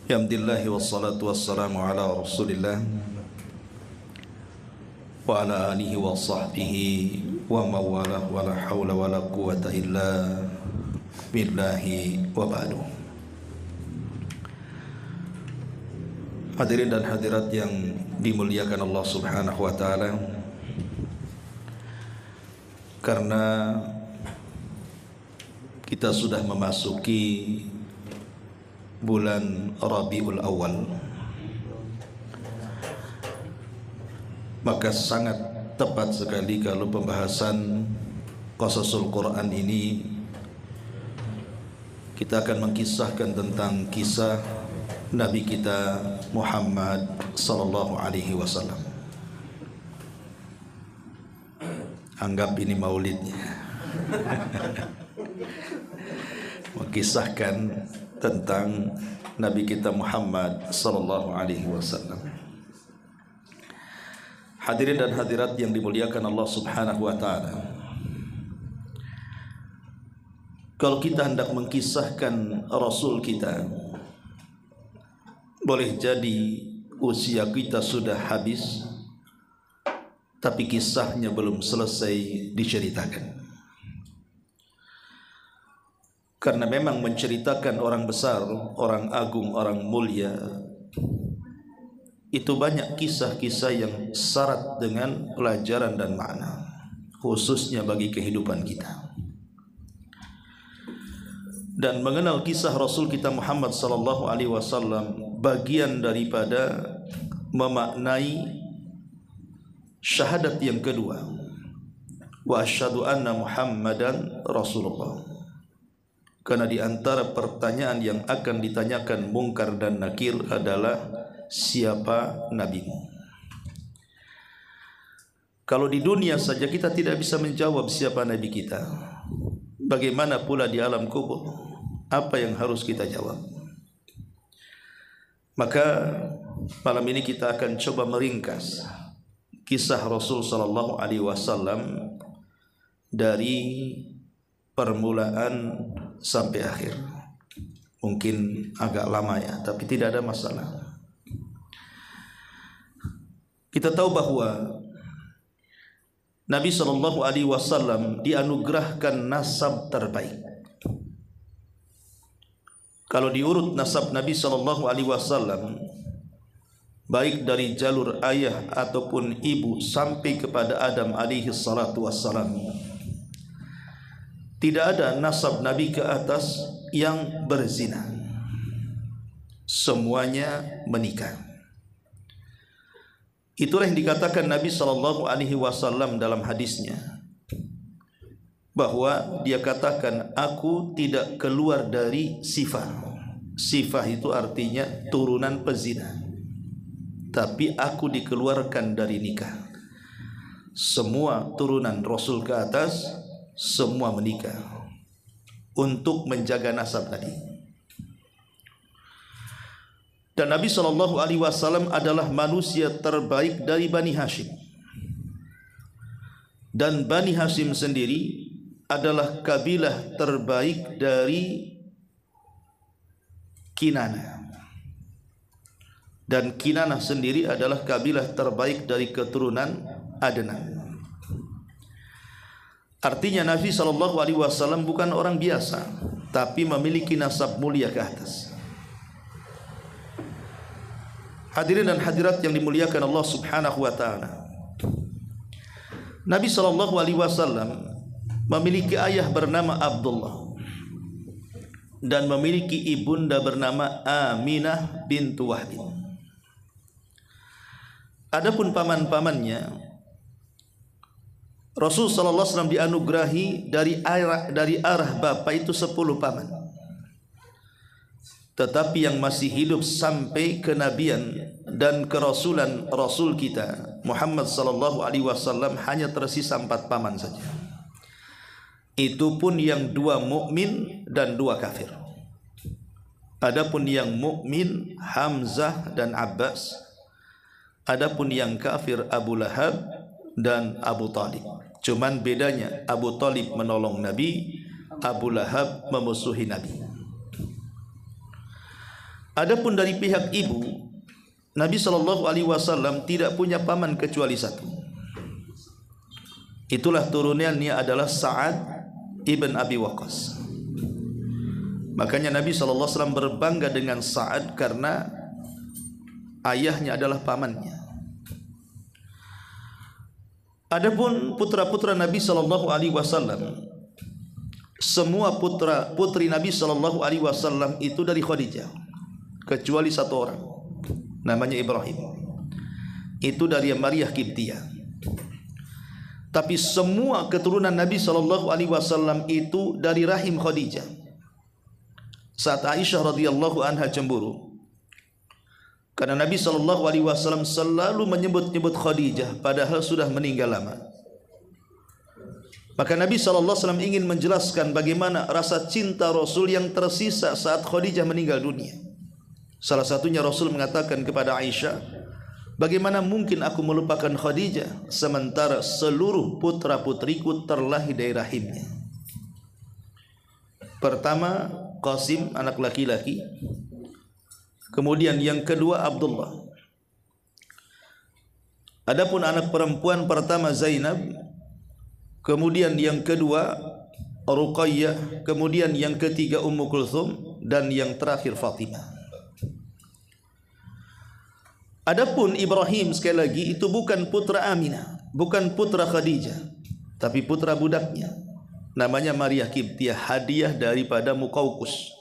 Alhamdulillah wassalatu wassalamu ala rasulillah wa ala alihi wa sahbihi wa mawalah wa la hawla wa la quwata illa billahi wa ba'du. Hadirin dan hadirat yang dimuliakan Allah subhanahu wa ta'ala, karena kita sudah memasuki bulan Rabiul Awal, maka sangat tepat sekali kalau pembahasan Qasasul Quran ini kita akan mengkisahkan tentang kisah Nabi kita Muhammad sallallahu alaihi wasallam. Anggap ini maulidnya. Mengkisahkan tentang Nabi kita Muhammad sallallahu alaihi wasallam. Hadirin dan hadirat yang dimuliakan Allah subhanahu wa ta'ala, kalau kita hendak mengkisahkan Rasul kita, boleh jadi usia kita sudah habis, tapi kisahnya belum selesai diceritakan. Karena memang menceritakan orang besar, orang agung, orang mulia, itu banyak kisah-kisah yang syarat dengan pelajaran dan makna, khususnya bagi kehidupan kita. Dan mengenal kisah Rasul kita Muhammad sallallahu alaihi wasallam bagian daripada memaknai syahadat yang kedua, wa asyhadu anna Muhammadan Rasulullah. Karena di antara pertanyaan yang akan ditanyakan Munkar dan Nakir adalah siapa nabimu. Kalau di dunia saja kita tidak bisa menjawab siapa nabi kita, bagaimana pula di alam kubur? Apa yang harus kita jawab? Maka malam ini kita akan coba meringkas kisah Rasul sallallahu alaihi wasallam dari permulaan sampai akhir. Mungkin agak lama ya, tapi tidak ada masalah. Kita tahu bahwa Nabi sallallahu alaihi wasallam dianugerahkan nasab terbaik. Kalau diurut nasab Nabi sallallahu alaihi wasallam, baik dari jalur ayah ataupun ibu sampai kepada Adam alaihi salatu wassalam, tidak ada nasab Nabi ke atas yang berzina. Semuanya menikah. Itulah yang dikatakan Nabi sallallahu alaihi wasallam dalam hadisnya, bahwa dia katakan, aku tidak keluar dari sifah. Sifah itu artinya turunan pezina, tapi aku dikeluarkan dari nikah. Semua turunan Rasul ke atas semua menikah untuk menjaga nasab tadi. Dan Nabi sallallahu alaihi wasallam adalah manusia terbaik dari Bani Hashim. Dan Bani Hashim sendiri adalah kabilah terbaik dari Kinanah. Dan Kinanah sendiri adalah kabilah terbaik dari keturunan Adnan. Artinya Nabi sallallahu alaihi wasallam bukan orang biasa, tapi memiliki nasab mulia ke atas. Hadirin dan hadirat yang dimuliakan Allah subhanahu wa ta'ala, Nabi sallallahu alaihi wasallam memiliki ayah bernama Abdullah dan memiliki ibunda bernama Aminah bintu Wahb. Adapun paman-pamannya, Rasul sallallahu alaihi wasallam dianugerahi dari arah bapak itu 10 paman. Tetapi yang masih hidup sampai kenabian dan kerasulan Rasul kita Muhammad sallallahu alaihi wasallam hanya tersisa 4 paman saja. Itu pun yang 2 mukmin dan 2 kafir. Adapun yang mukmin Hamzah dan Abbas, adapun yang kafir Abu Lahab dan Abu Talib. Cuman bedanya Abu Talib menolong Nabi, Abu Lahab memusuhi Nabi. Adapun dari pihak ibu, Nabi SAW tidak punya paman kecuali satu. Itulah turunannya adalah Sa'ad ibn Abi Waqqas. Makanya Nabi SAW berbangga dengan Sa'ad karena ayahnya adalah pamannya. Adapun putra-putra Nabi SAW, semua putra putri Nabi SAW itu dari Khadijah, kecuali satu orang, namanya Ibrahim. Itu dari Maryah Qibtiyah. Tapi semua keturunan Nabi SAW itu dari rahim Khadijah. Saat Aisyah radhiyallahu anha cemburu karena Nabi SAW selalu menyebut-nyebut Khadijah padahal sudah meninggal lama, maka Nabi SAW ingin menjelaskan bagaimana rasa cinta Rasul yang tersisa saat Khadijah meninggal dunia. Salah satunya Rasul mengatakan kepada Aisyah, bagaimana mungkin aku melupakan Khadijah sementara seluruh putra-putriku terlahir dari rahimnya. Pertama Qasim, anak laki-laki. Kemudian yang kedua Abdullah. Adapun anak perempuan pertama Zainab, kemudian yang kedua Ruqayyah, kemudian yang ketiga Ummu Kulthum, dan yang terakhir Fatimah. Adapun Ibrahim sekali lagi itu bukan putra Aminah, bukan putra Khadijah, tapi putra budaknya, namanya Maryah Qibtiyah, hadiah daripada Muqawqis.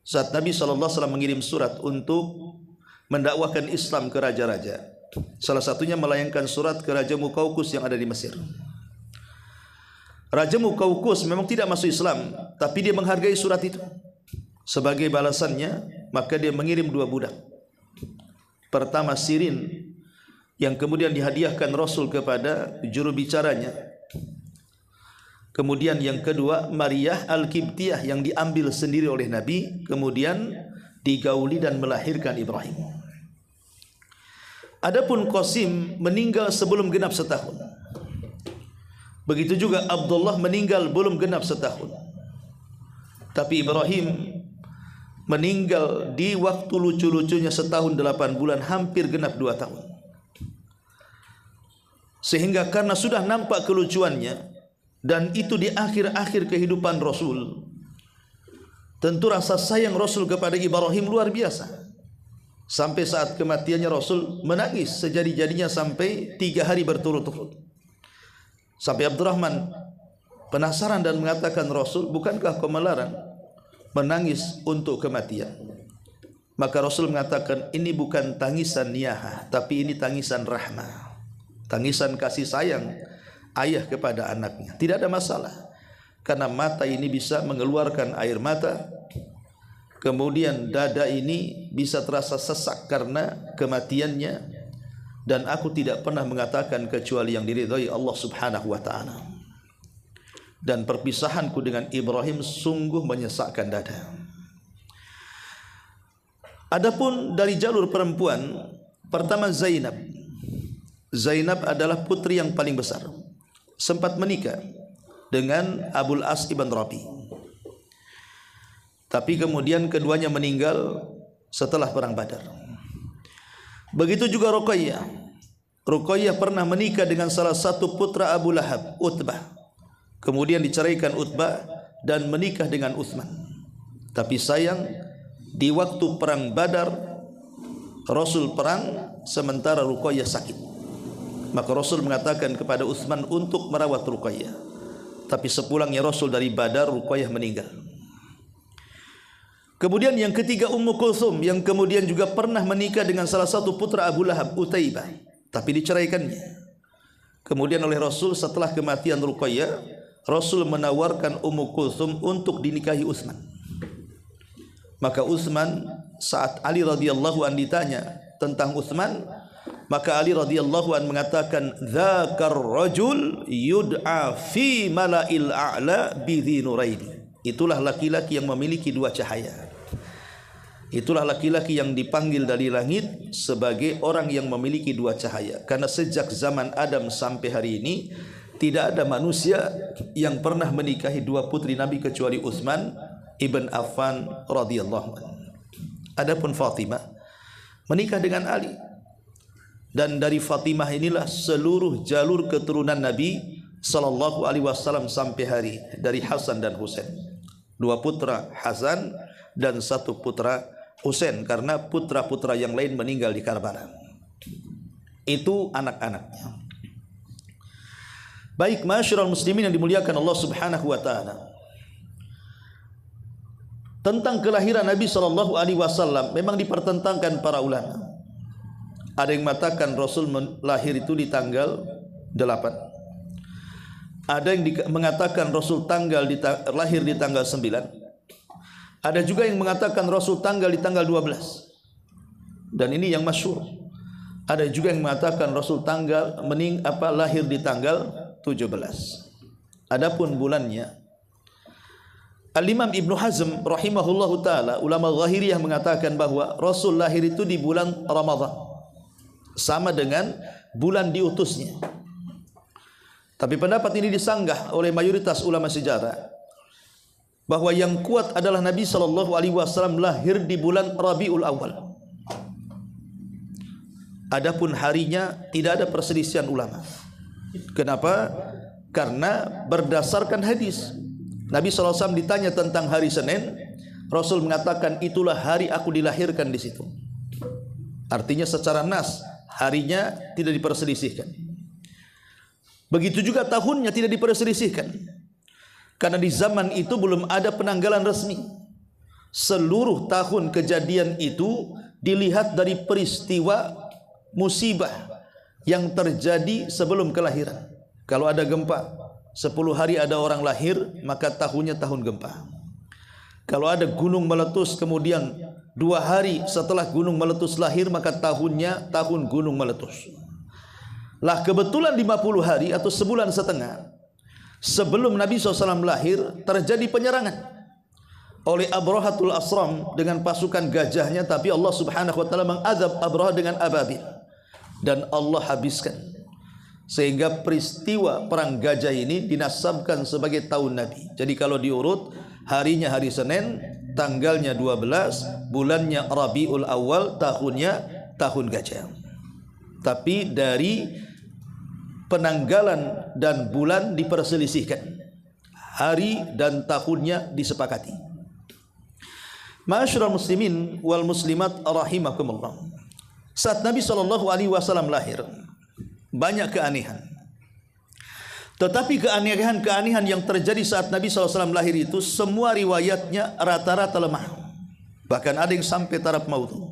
Saat Nabi SAW mengirim surat untuk mendakwahkan Islam ke raja-raja, salah satunya melayangkan surat ke Raja Muqawqis yang ada di Mesir. Raja Muqawqis memang tidak masuk Islam, tapi dia menghargai surat itu. Sebagai balasannya, maka dia mengirim dua budak. Pertama Sirin, yang kemudian dihadiahkan Rasul kepada juru bicaranya. Kemudian yang kedua Maryah Al-Qibtiyah yang diambil sendiri oleh Nabi, kemudian digauli dan melahirkan Ibrahim. Adapun Qasim meninggal sebelum genap setahun. Begitu juga Abdullah meninggal belum genap setahun. Tapi Ibrahim meninggal di waktu lucu-lucunya setahun 8 bulan, hampir genap 2 tahun. Sehingga karena sudah nampak kelucuannya, dan itu di akhir-akhir kehidupan Rasul, tentu rasa sayang Rasul kepada Ibrahim luar biasa. Sampai saat kematiannya Rasul menangis sejadi-jadinya sampai 3 hari berturut-turut. Sampai Abdurrahman penasaran dan mengatakan, Rasul, bukankah kau melarang menangis untuk kematian? Maka Rasul mengatakan, ini bukan tangisan niyahah, tapi ini tangisan rahmah, tangisan kasih sayang ayah kepada anaknya. Tidak ada masalah, karena mata ini bisa mengeluarkan air mata, kemudian dada ini bisa terasa sesak karena kematiannya, dan aku tidak pernah mengatakan kecuali yang diridhai Allah Subhanahu wa ta'ala. Dan perpisahanku dengan Ibrahim sungguh menyesakkan dada. Adapun dari jalur perempuan, pertama Zainab. Zainab adalah putri yang paling besar, sempat menikah dengan Abul As ibn Rabi, tapi kemudian keduanya meninggal setelah perang Badar. Begitu juga Ruqayyah. Ruqayyah pernah menikah dengan salah satu putra Abu Lahab, Utbah. Kemudian diceraikan Utbah dan menikah dengan Utsman. Tapi sayang, di waktu perang Badar Rasul perang sementara Ruqayyah sakit. Maka Rasul mengatakan kepada Utsman untuk merawat Ruqayyah. Tapi sepulangnya Rasul dari Badar, Ruqayyah meninggal. Kemudian yang ketiga Ummu Kulthum, yang kemudian juga pernah menikah dengan salah satu putra Abu Lahab, Utaibah, tapi diceraikannya. Kemudian oleh Rasul setelah kematian Ruqayyah, Rasul menawarkan Ummu Kulthum untuk dinikahi Utsman. Maka Utsman, saat Ali radhiyallahu an ditanya tentang Utsman, maka Ali radhiyallahu an mengatakan, "Dzakar rajul yud'a fi mala'il a'la bi dzi nuraini." Itulah laki-laki yang memiliki 2 cahaya. Itulah laki-laki yang dipanggil dari langit sebagai orang yang memiliki 2 cahaya. Karena sejak zaman Adam sampai hari ini tidak ada manusia yang pernah menikahi 2 putri Nabi kecuali Utsman ibn Affan radhiyallahu anhu. Adapun Fatimah menikah dengan Ali, dan dari Fatimah inilah seluruh jalur keturunan Nabi sallallahu alaihi wasallam sampai hari, dari Hasan dan Husain. 2 putra Hasan dan 1 putra Husain, karena putra-putra yang lain meninggal di Karbala. Itu anak-anaknya. Baik, masyarul muslimin yang dimuliakan Allah Subhanahu wa taala. Tentang kelahiran Nabi sallallahu alaihi wasallam memang dipertentangkan para ulama. Ada yang mengatakan Rasul lahir itu di tanggal 8. Ada yang mengatakan Rasul lahir di tanggal 9. Ada juga yang mengatakan Rasul di tanggal 12. Dan ini yang masyhur. Ada juga yang mengatakan Rasul lahir di tanggal 17. Adapun bulannya, Al-Imam Ibnu Hazm rahimahullahu taala, ulama Zahiriyah, mengatakan bahwa Rasul lahir itu di bulan Ramadan, sama dengan bulan diutusnya. Tapi pendapat ini disanggah oleh mayoritas ulama sejarah, bahwa yang kuat adalah Nabi sallallahu alaihi wasallam lahir di bulan Rabiul Awal. Adapun harinya tidak ada perselisihan ulama. Kenapa? Karena berdasarkan hadis Nabi SAW ditanya tentang hari Senin, Rasul mengatakan itulah hari aku dilahirkan di situ. Artinya secara nas harinya tidak diperselisihkan. Begitu juga tahunnya tidak diperselisihkan, karena di zaman itu belum ada penanggalan resmi. Seluruh tahun kejadian itu dilihat dari peristiwa musibah yang terjadi sebelum kelahiran. Kalau ada gempa, 10 hari ada orang lahir, maka tahunnya tahun gempa. Kalau ada gunung meletus, kemudian 2 hari setelah gunung meletus lahir, maka tahunnya tahun gunung meletus. Lah kebetulan 50 hari atau sebulan setengah sebelum Nabi SAW lahir, terjadi penyerangan oleh Abrahatul Asram dengan pasukan gajahnya. Tapi Allah Subhanahu wa taala mengazab Abraha dengan ababil, dan Allah habiskan, sehingga peristiwa perang gajah ini dinasabkan sebagai tahun Nabi. Jadi kalau diurut, harinya hari Senin, tanggalnya 12, bulannya Rabiul Awal, tahunnya tahun gajah. Tapi dari penanggalan dan bulan diperselisihkan, hari dan tahunnya disepakati. Ma'asyiral muslimin wal muslimat rahimakumullah. Saat Nabi sallallahu alaihi wasallam lahir, banyak keanehan. Tetapi keanehan-keanehan yang terjadi saat Nabi SAW lahir itu, semua riwayatnya rata-rata lemah. Bahkan ada yang sampai taraf maudhu.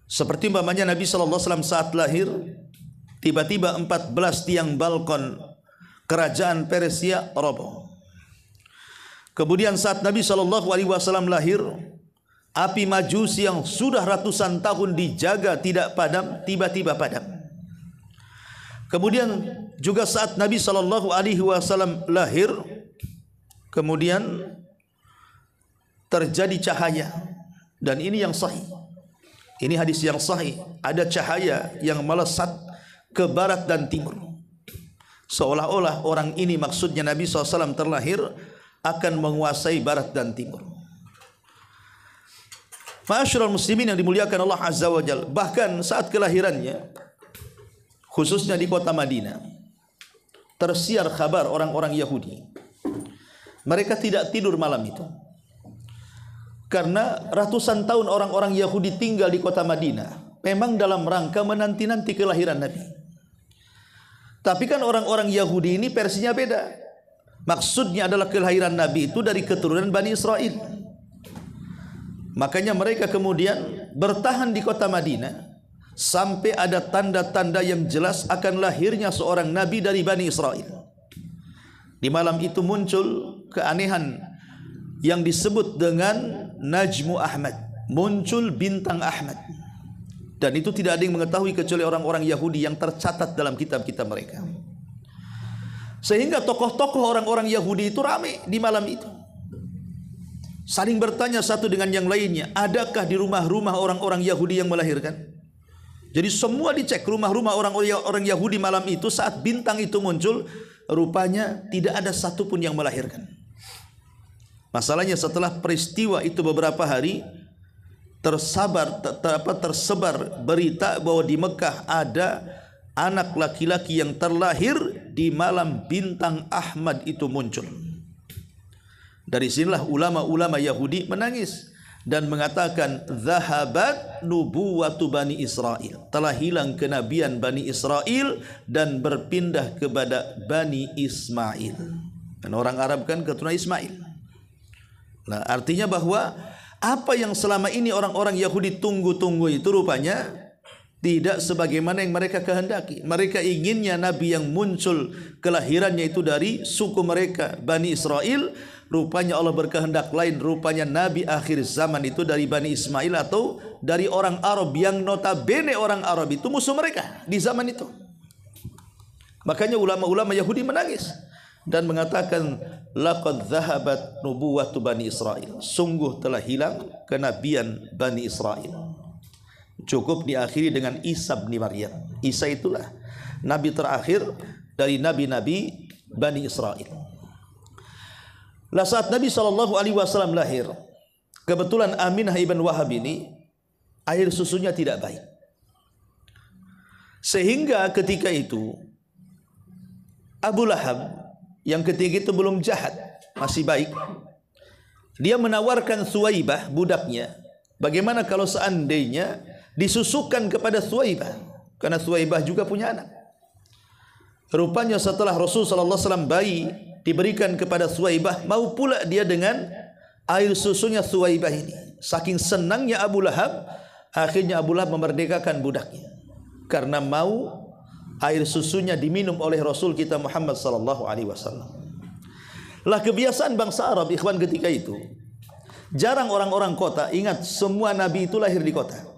Seperti umpamanya Nabi SAW saat lahir, tiba-tiba 14 tiang balkon kerajaan Persia roboh. Kemudian saat Nabi SAW lahir, api Majusi yang sudah ratusan tahun dijaga tidak padam, tiba-tiba padam. Kemudian juga saat Nabi SAW lahir, kemudian terjadi cahaya, dan ini yang sahih. Ini hadis yang sahih. Ada cahaya yang melesat ke barat dan timur, seolah-olah orang ini, maksudnya Nabi SAW terlahir, akan menguasai barat dan timur. Ma'asyiral muslimin yang dimuliakan Allah Azza wa Jalla, bahkan saat kelahirannya, khususnya di kota Madinah, tersiar kabar orang-orang Yahudi. Mereka tidak tidur malam itu, karena ratusan tahun orang-orang Yahudi tinggal di kota Madinah, memang dalam rangka menanti-nanti kelahiran Nabi. Tapi kan orang-orang Yahudi ini versinya beda. Maksudnya adalah kelahiran Nabi itu dari keturunan Bani Israel. Makanya mereka kemudian bertahan di kota Madinah sampai ada tanda-tanda yang jelas akan lahirnya seorang Nabi dari Bani Israel. Di malam itu muncul keanehan yang disebut dengan Najmu Ahmad, muncul bintang Ahmad. Dan itu tidak ada yang mengetahui kecuali orang-orang Yahudi yang tercatat dalam kitab-kitab mereka. Sehingga tokoh-tokoh orang-orang Yahudi itu ramai di malam itu, saling bertanya satu dengan yang lainnya, adakah di rumah-rumah orang-orang Yahudi yang melahirkan? Jadi semua dicek rumah-rumah orang-orang Yahudi malam itu. Saat bintang itu muncul, rupanya tidak ada satupun yang melahirkan. Masalahnya setelah peristiwa itu beberapa hari, tersebar berita bahwa di Mekah ada anak laki-laki yang terlahir di malam bintang Ahmad itu muncul. Dari sinilah ulama-ulama Yahudi menangis dan mengatakan zahabat nubuwatu Bani Israel, telah hilang kenabian Bani Israel dan berpindah kepada Bani Ismail. Dan orang Arab kan keturunan Ismail. Nah, artinya bahwa apa yang selama ini orang-orang Yahudi tunggu-tunggu itu rupanya tidak sebagaimana yang mereka kehendaki. Mereka inginnya Nabi yang muncul kelahirannya itu dari suku mereka Bani Israel. Rupanya Allah berkehendak lain. Rupanya Nabi akhir zaman itu dari Bani Ismail atau dari orang Arab yang notabene orang Arab itu musuh mereka di zaman itu. Makanya ulama-ulama Yahudi menangis dan mengatakan laqad zahabat nubuwatu Bani Israel, sungguh telah hilang kenabian Bani Israel. Cukup diakhiri dengan Isa bin Maryam. Isa itulah nabi terakhir dari nabi-nabi Bani Israel. Lah saat Nabi SAW lahir, kebetulan Aminah ibn Wahab ini air susunya tidak baik, sehingga ketika itu Abu Lahab yang ketika itu belum jahat, masih baik, dia menawarkan Thuwaibah budaknya, bagaimana kalau seandainya disusukan kepada Thuwaibah, karena Thuwaibah juga punya anak. Rupanya setelah Rasul SAW bayi diberikan kepada Thuwaibah, mau pula dia dengan air susunya Thuwaibah ini. Saking senangnya Abu Lahab, akhirnya Abu Lahab memerdekakan budaknya karena mau air susunya diminum oleh Rasul kita Muhammad sallallahu alaihi wasallam. Lah kebiasaan bangsa Arab ikhwan ketika itu, jarang orang-orang kota, ingat semua nabi itu lahir di kota.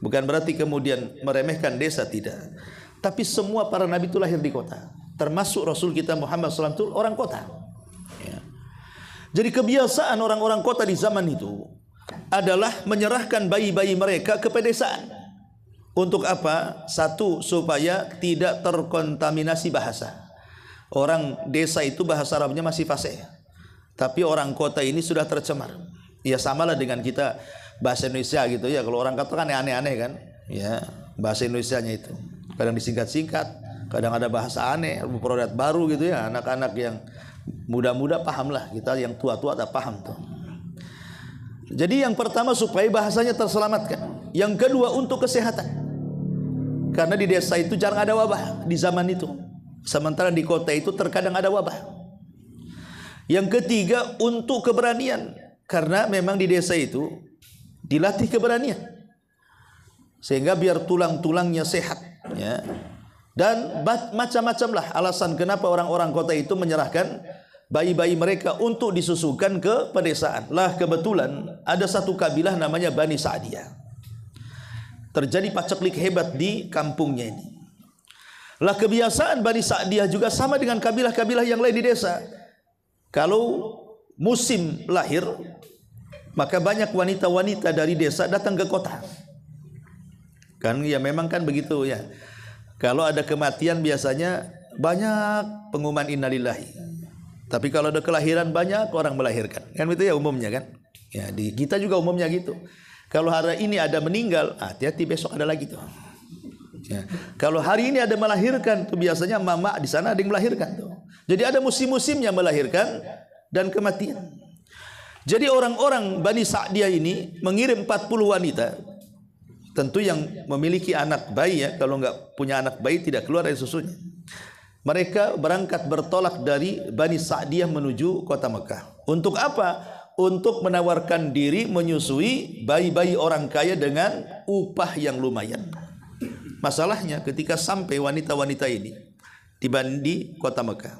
Bukan berarti kemudian meremehkan desa, tidak. Tapi semua para nabi itu lahir di kota. Termasuk Rasul kita Muhammad SAW itu orang kota. Ya. Jadi kebiasaan orang-orang kota di zaman itu adalah menyerahkan bayi-bayi mereka ke pedesaan. Untuk apa? Satu, supaya tidak terkontaminasi bahasa. Orang desa itu bahasa Arabnya masih fasih, tapi orang kota ini sudah tercemar. Ya samalah dengan kita bahasa Indonesia gitu ya. Kalau orang kota kan aneh-aneh kan. Ya, bahasa Indonesianya itu kadang disingkat-singkat, kadang ada bahasa aneh, produk baru gitu ya. Anak-anak yang muda-muda pahamlah, kita yang tua-tua tak paham tuh. Jadi yang pertama supaya bahasanya terselamatkan. Yang kedua untuk kesehatan. Karena di desa itu jarang ada wabah di zaman itu. Sementara di kota itu terkadang ada wabah. Yang ketiga untuk keberanian. Karena memang di desa itu dilatih keberanian. Sehingga biar tulang-tulangnya sehat. Ya. Dan macam-macam lah alasan kenapa orang-orang kota itu menyerahkan bayi-bayi mereka untuk disusukan ke pedesaan. Lah kebetulan ada satu kabilah namanya Bani Sa'diyah. Terjadi paceklik hebat di kampungnya ini. Lah kebiasaan Bani Sa'diyah juga sama dengan kabilah-kabilah yang lain di desa. Kalau musim lahir, maka banyak wanita-wanita dari desa datang ke kota. Kan ya memang kan begitu ya. Kalau ada kematian biasanya banyak pengumuman innalillahi. Tapi kalau ada kelahiran banyak orang melahirkan. Kan itu ya umumnya kan. Ya di kita juga umumnya gitu. Kalau hari ini ada meninggal, hati-hati besok ada lagi tuh. Ya. Kalau hari ini ada melahirkan, tuh biasanya mama di sana ada yang melahirkan tuh. Jadi ada musim-musimnya melahirkan dan kematian. Jadi orang-orang Bani Sa'diyah ini mengirim 40 wanita. Tentu yang memiliki anak bayi ya, kalau enggak punya anak bayi tidak keluar dari susunya. Mereka berangkat bertolak dari Bani Sa'diyah menuju kota Mekah. Untuk apa? Untuk menawarkan diri menyusui bayi-bayi orang kaya dengan upah yang lumayan. Masalahnya ketika sampai wanita-wanita ini tiba di kota Mekah,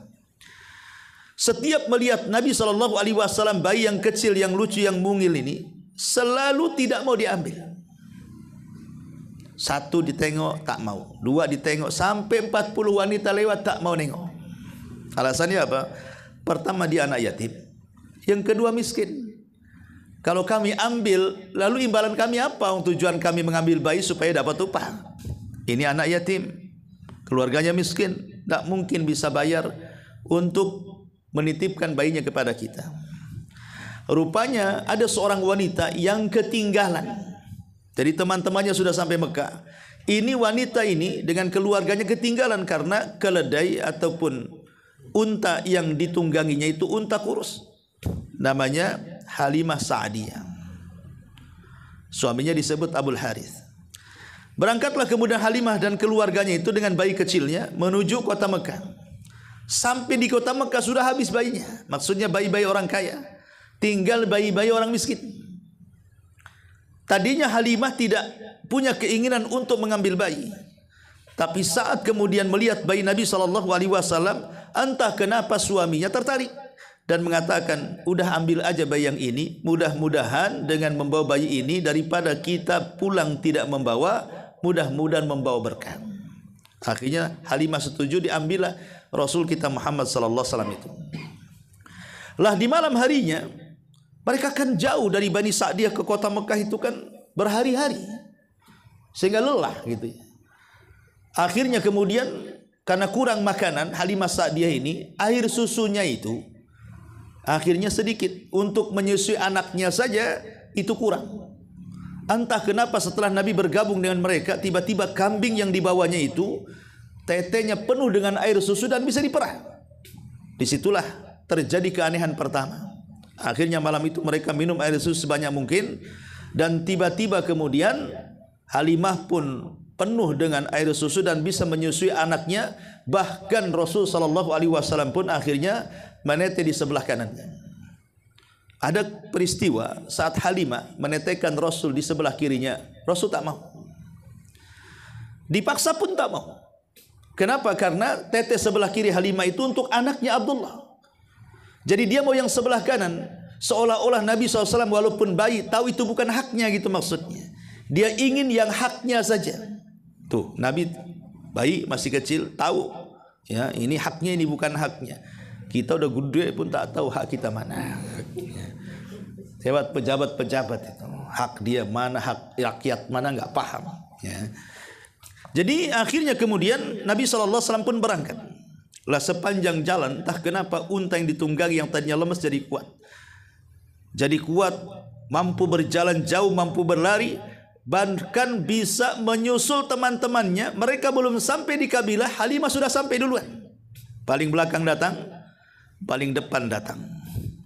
setiap melihat Nabi SAW bayi yang kecil, yang lucu, yang mungil ini selalu tidak mau diambil. Satu ditengok tak mau, dua ditengok, sampai 40 wanita lewat tak mau nengok. Alasannya apa? Pertama dia anak yatim, yang kedua miskin. Kalau kami ambil, lalu imbalan kami apa? Tujuan kami mengambil bayi supaya dapat upah. Ini anak yatim, keluarganya miskin, tak mungkin bisa bayar untuk menitipkan bayinya kepada kita. Rupanya ada seorang wanita yang ketinggalan. Jadi teman-temannya sudah sampai Mekah. Ini wanita ini dengan keluarganya ketinggalan karena keledai ataupun unta yang ditungganginya itu unta kurus. Namanya Halimah Sa'diyah. Suaminya disebut Abul Harith. Berangkatlah kemudian Halimah dan keluarganya itu dengan bayi kecilnya menuju kota Mekah. Sampai di kota Mekah sudah habis bayinya. Maksudnya bayi-bayi orang kaya. Tinggal bayi-bayi orang miskin. Tadinya Halimah tidak punya keinginan untuk mengambil bayi. Tapi saat kemudian melihat bayi Nabi SAW, entah kenapa suaminya tertarik. Dan mengatakan, udah ambil aja bayi yang ini. Mudah-mudahan dengan membawa bayi ini, daripada kita pulang tidak membawa, mudah-mudahan membawa berkah. Akhirnya Halimah setuju, diambillah Rasul kita Muhammad SAW itu. Lah di malam harinya, mereka kan jauh dari Bani Sa'diyah ke kota Mekah itu kan berhari-hari. Sehingga lelah gitu. Akhirnya kemudian karena kurang makanan, Halimah Sa'diyah ini, air susunya itu akhirnya sedikit. Untuk menyusui anaknya saja itu kurang. Entah kenapa setelah Nabi bergabung dengan mereka, tiba-tiba kambing yang dibawanya itu tetenya penuh dengan air susu dan bisa diperah. Disitulah terjadi keanehan pertama. Akhirnya malam itu mereka minum air susu sebanyak mungkin. Dan tiba-tiba kemudian Halimah pun penuh dengan air susu dan bisa menyusui anaknya. Bahkan Rasul SAW pun akhirnya menetes di sebelah kanannya. Ada peristiwa saat Halimah menetekkan Rasul di sebelah kirinya. Rasul tak mau. Dipaksa pun tak mau. Kenapa? Karena tetes sebelah kiri Halimah itu untuk anaknya Abdullah. Jadi dia mau yang sebelah kanan. Seolah-olah Nabi SAW walaupun bayi tahu itu bukan haknya gitu maksudnya. Dia ingin yang haknya saja. Tuh Nabi bayi masih kecil tahu. Ya ini haknya, ini bukan haknya. Kita udah gede pun tak tahu hak kita mana. Lewat pejabat-pejabat itu, hak dia mana, hak rakyat mana nggak paham. Ya. Jadi akhirnya kemudian Nabi SAW pun berangkat. Lah sepanjang jalan, entah kenapa unta yang ditunggangi yang tadinya lemas jadi kuat. Jadi kuat, mampu berjalan jauh, mampu berlari, bahkan bisa menyusul teman-temannya. Mereka belum sampai di kabilah, Halimah sudah sampai duluan. Paling belakang datang, paling depan datang.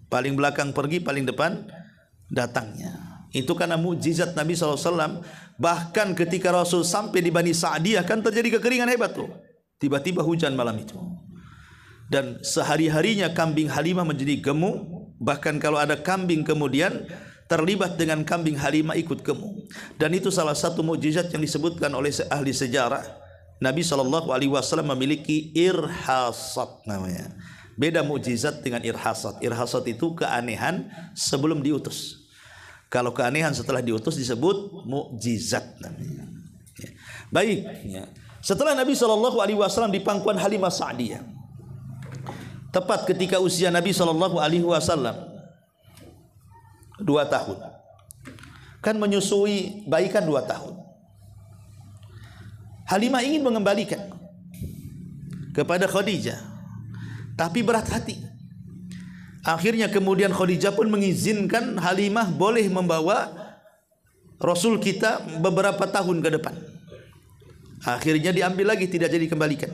Paling belakang pergi, paling depan datangnya. Itu karena mukjizat Nabi SAW. Bahkan ketika Rasul sampai di Bani Sa'diyah kan terjadi kekeringan hebat tuh. Tiba-tiba hujan malam itu. Dan sehari-harinya kambing Halimah menjadi gemuk. Bahkan kalau ada kambing kemudian terlibat dengan kambing Halimah ikut gemuk. Dan itu salah satu mukjizat yang disebutkan oleh ahli sejarah. Nabi SAW memiliki irhasat namanya. Beda mukjizat dengan irhasat. Irhasat itu keanehan sebelum diutus. Kalau keanehan setelah diutus disebut mukjizat namanya. Ya. Baik. Ya. Setelah Nabi SAW di pangkuan Halimah Sa'diyah, tepat ketika usia Nabi SAW 2 tahun. Kan menyusui bayi kan 2 tahun. Halimah ingin mengembalikan kepada Khadijah, tapi berat hati. Akhirnya kemudian Khadijah pun mengizinkan Halimah boleh membawa Rasul kita beberapa tahun ke depan. Akhirnya diambil lagi, tidak jadi kembalikan.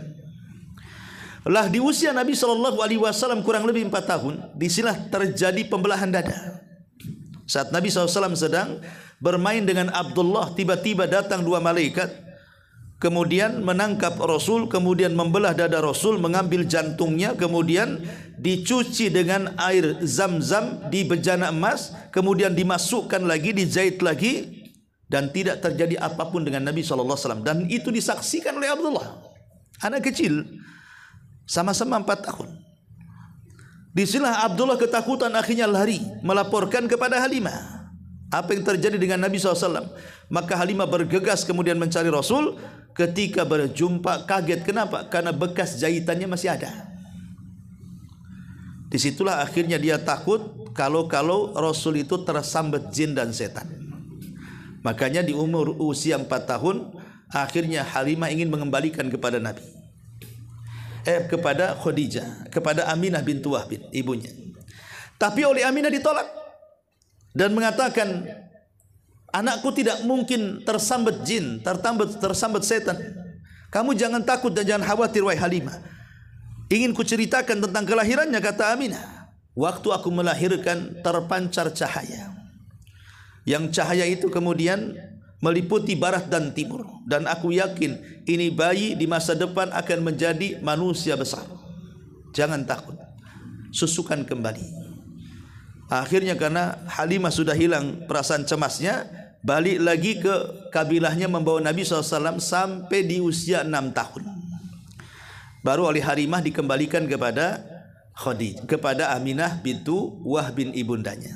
Lah di usia Nabi SAW kurang lebih 4 tahun, disinilah terjadi pembelahan dada. Saat Nabi SAW sedang bermain dengan Abdullah, tiba-tiba datang 2 malaikat, kemudian menangkap Rasul, kemudian membelah dada Rasul, mengambil jantungnya, kemudian dicuci dengan air zam-zam di bejana emas, kemudian dimasukkan lagi, dijahit lagi, dan tidak terjadi apapun dengan Nabi SAW. Dan itu disaksikan oleh Abdullah, anak kecil, sama-sama 4 tahun. Disinilah Abdullah ketakutan, akhirnya lari melaporkan kepada Halimah apa yang terjadi dengan Nabi SAW. Maka Halimah bergegas kemudian mencari Rasul. Ketika berjumpa kaget. Kenapa? Karena bekas jahitannya masih ada. Disitulah akhirnya dia takut kalau Rasul itu tersambat jin dan setan. Makanya di umur usia 4 tahun akhirnya Halimah ingin mengembalikan kepada Nabi, kepada Khadijah, kepada Aminah bintu Wahb, ibunya. Tapi oleh Aminah ditolak dan mengatakan, Anakku tidak mungkin tersambat jin, tersambat setan. Kamu jangan takut dan jangan khawatir wahai Halimah. Ingin kuceritakan tentang kelahirannya, kata Aminah. Waktu aku melahirkan terpancar cahaya. Yang cahaya itu kemudian meliputi barat dan timur. Dan aku yakin ini bayi di masa depan akan menjadi manusia besar. Jangan takut, susukan kembali. Akhirnya karena Halimah sudah hilang perasaan cemasnya, balik lagi ke kabilahnya membawa Nabi SAW sampai di usia 6 tahun. Baru oleh Halimah dikembalikan kepada Khadijah, kepada Aminah bintu Wahb bin ibundanya.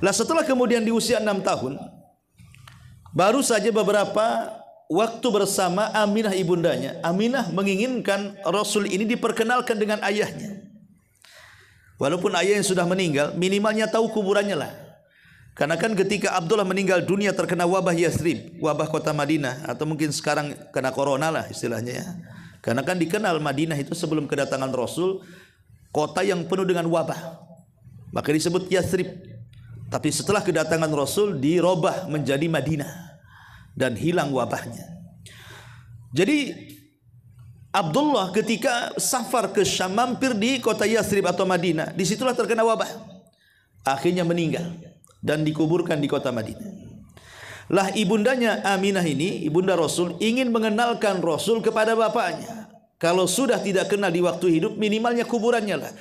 Lah setelah kemudian di usia 6 tahun, baru saja beberapa waktu bersama Aminah ibundanya, Aminah menginginkan Rasul ini diperkenalkan dengan ayahnya. Walaupun ayahnya sudah meninggal, minimalnya tahu kuburannya lah. Karena kan ketika Abdullah meninggal dunia terkena wabah Yathrib, wabah kota Madinah, atau mungkin sekarang kena corona lah istilahnya ya. Karena kan dikenal Madinah itu sebelum kedatangan Rasul kota yang penuh dengan wabah, maka disebut Yathrib. Tapi setelah kedatangan Rasul dirubah menjadi Madinah dan hilang wabahnya. Jadi Abdullah ketika safar ke Syam mampir di kota Yathrib atau Madinah, disitulah terkena wabah. Akhirnya meninggal dan dikuburkan di kota Madinah. Lah ibundanya Aminah ini, ibunda Rasul, ingin mengenalkan Rasul kepada bapaknya. Kalau sudah tidak kenal di waktu hidup, minimalnya kuburannya lah.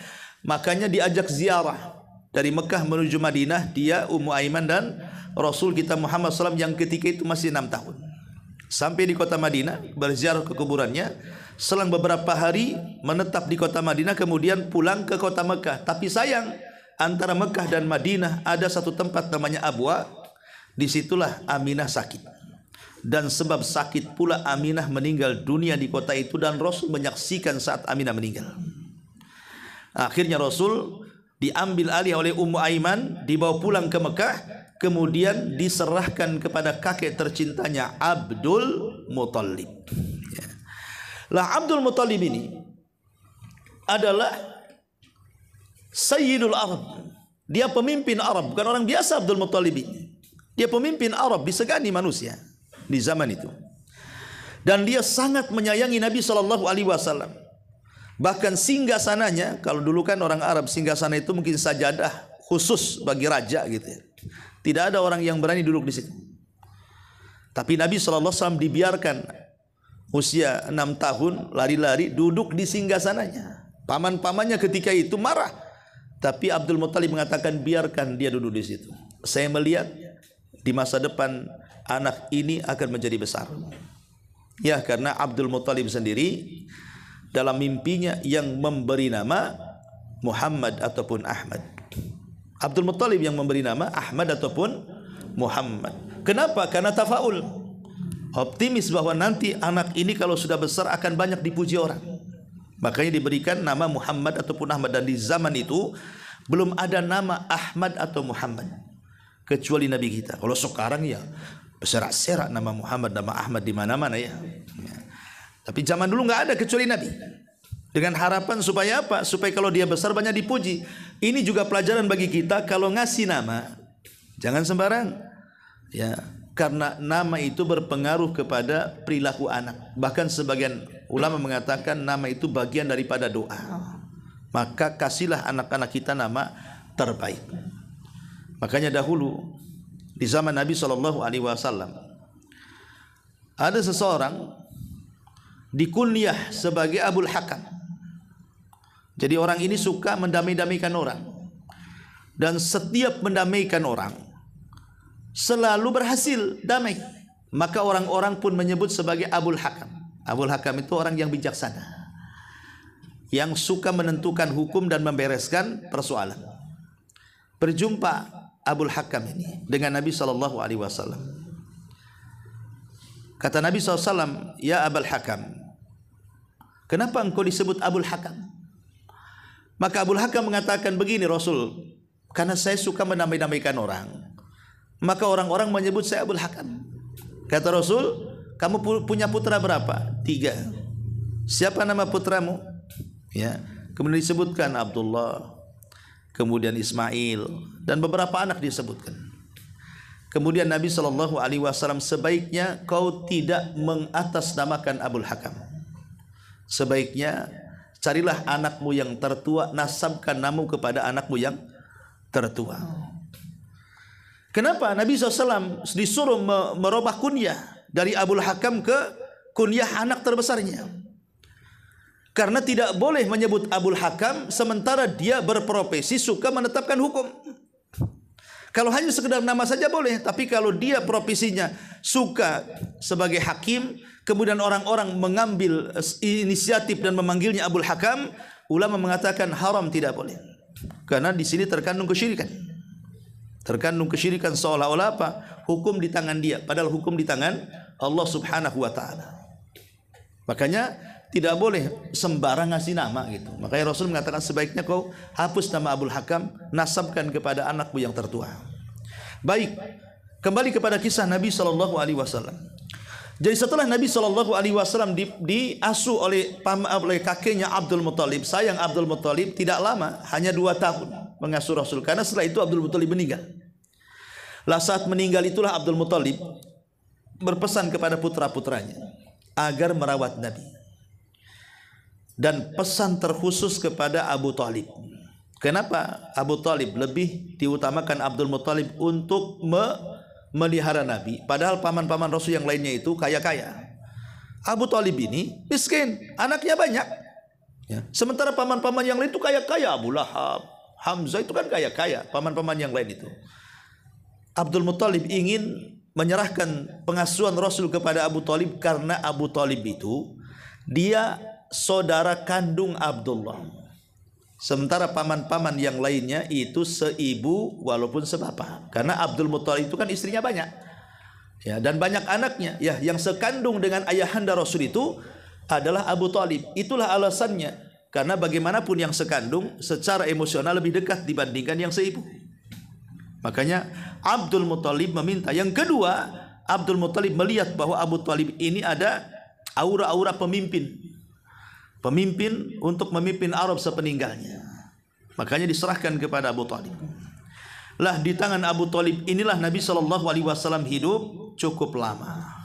Makanya diajak ziarah dari Mekah menuju Madinah, dia, Ummu Aiman dan Rasul kita Muhammad SAW yang ketika itu masih 6 tahun. Sampai di kota Madinah, berziarah ke kuburannya. Selang beberapa hari menetap di kota Madinah, kemudian pulang ke kota Mekah. Tapi sayang, antara Mekah dan Madinah ada satu tempat namanya Abwa. Disitulah Aminah sakit. Dan sebab sakit pula Aminah meninggal dunia di kota itu, dan Rasul menyaksikan saat Aminah meninggal. Akhirnya Rasul diambil alih oleh Ummu Aiman, dibawa pulang ke Mekah, kemudian diserahkan kepada kakek tercintanya Abdul Muttalib. Lah Abdul Muttalib ini adalah Sayyidul Arab. Dia pemimpin Arab, bukan orang biasa Abdul Muttalib ini. Dia pemimpin Arab, disegani manusia di zaman itu. Dan dia sangat menyayangi Nabi SAW. Bahkan singgasananya, kalau dulu kan orang Arab singgasana itu mungkin sajadah khusus bagi raja gitu ya. Tidak ada orang yang berani duduk di situ. Tapi Nabi SAW dibiarkan usia 6 tahun lari-lari duduk di singgasananya. Paman-pamannya ketika itu marah, tapi Abdul Muttalib mengatakan biarkan dia duduk di situ. Saya melihat di masa depan anak ini akan menjadi besar. Ya, karena Abdul Muttalib sendiri dalam mimpinya yang memberi nama Muhammad ataupun Ahmad. Abdul Muttalib yang memberi nama Ahmad ataupun Muhammad. Kenapa? Karena tafaul, optimis bahwa nanti anak ini kalau sudah besar akan banyak dipuji orang. Makanya diberikan nama Muhammad ataupun Ahmad. Dan di zaman itu belum ada nama Ahmad atau Muhammad kecuali Nabi kita. Kalau sekarang ya berserak-serak nama Muhammad, nama Ahmad di mana-mana ya. Tapi zaman dulu nggak ada kecuali Nabi. Dengan harapan supaya apa? Supaya kalau dia besar banyak dipuji. Ini juga pelajaran bagi kita, kalau ngasih nama jangan sembarang. Ya, karena nama itu berpengaruh kepada perilaku anak. Bahkan sebagian ulama mengatakan nama itu bagian daripada doa. Maka kasihlah anak-anak kita nama terbaik. Makanya dahulu di zaman Nabi SAW ada seseorang dikunyah sebagai Abul Hakam. Jadi orang ini suka mendamai-damaikan orang, dan setiap mendamaikan orang selalu berhasil damai. Maka orang-orang pun menyebut sebagai Abul Hakam. Abul Hakam itu orang yang bijaksana, yang suka menentukan hukum dan membereskan persoalan. Berjumpa Abul Hakam ini dengan Nabi SAW. Kata Nabi SAW, ya Abul Hakam, kenapa engkau disebut Abul Hakam? Maka Abul Hakam mengatakan begini, Rasul, karena saya suka mendamai-damaikan orang, maka orang-orang menyebut saya Abul Hakam. Kata Rasul, kamu punya putra berapa? 3. Siapa nama putramu? Ya, kemudian disebutkan Abdullah, kemudian Ismail, dan beberapa anak disebutkan. Kemudian Nabi SAW, sebaiknya kau tidak mengatasnamakan Abul Hakam. Sebaiknya carilah anakmu yang tertua, nasabkan namamu kepada anakmu yang tertua. Kenapa Nabi SAW disuruh merubah kunyah dari Abul Hakam ke kunyah anak terbesarnya? Karena tidak boleh menyebut Abul Hakam sementara dia berprofesi suka menetapkan hukum. Kalau hanya sekedar nama saja boleh, tapi kalau dia profesinya suka sebagai hakim, kemudian orang-orang mengambil inisiatif dan memanggilnya Abul Hakam, ulama mengatakan haram, tidak boleh. Karena di sini terkandung kesyirikan. Terkandung kesyirikan, seolah-olah apa? Hukum di tangan dia, padahal hukum di tangan Allah Subhanahu wa taala. Makanya tidak boleh sembarang ngasih nama gitu. Makanya Rasul mengatakan sebaiknya kau hapus nama Abul Hakam, nasabkan kepada anakmu yang tertua. Baik, kembali kepada kisah Nabi SAW. Jadi setelah Nabi SAW diasuh oleh kakeknya Abdul Muttalib, sayang Abdul Muttalib tidak lama, hanya 2 tahun mengasuh Rasul. Karena setelah itu Abdul Muttalib meninggal. Lah saat meninggal itulah Abdul Muttalib berpesan kepada putra-putranya agar merawat Nabi. Dan pesan terkhusus kepada Abu Talib. Kenapa Abu Talib lebih diutamakan Abdul Muttalib untuk melihara Nabi, padahal paman-paman Rasul yang lainnya itu kaya-kaya? Abu Talib ini miskin, anaknya banyak. Ya. Sementara paman-paman yang lain itu kaya-kaya, Abu Lahab, Hamzah itu kan kaya-kaya, paman-paman yang lain itu. Abdul Muttalib ingin menyerahkan pengasuhan Rasul kepada Abu Talib karena Abu Talib itu dia saudara kandung Abdullah. Sementara paman-paman yang lainnya itu seibu walaupun sebapak. Karena Abdul Muttalib itu kan istrinya banyak. Ya, dan banyak anaknya. Ya, yang sekandung dengan ayahanda Rasul itu adalah Abu Talib. Itulah alasannya. Karena bagaimanapun yang sekandung secara emosional lebih dekat dibandingkan yang seibu. Makanya Abdul Muttalib meminta. Yang kedua, Abdul Muttalib melihat bahwa Abu Talib ini ada aura-aura pemimpin. Pemimpin untuk memimpin Arab sepeninggalnya. Makanya diserahkan kepada Abu Talib. Lah di tangan Abu Talib inilah Nabi SAW hidup cukup lama.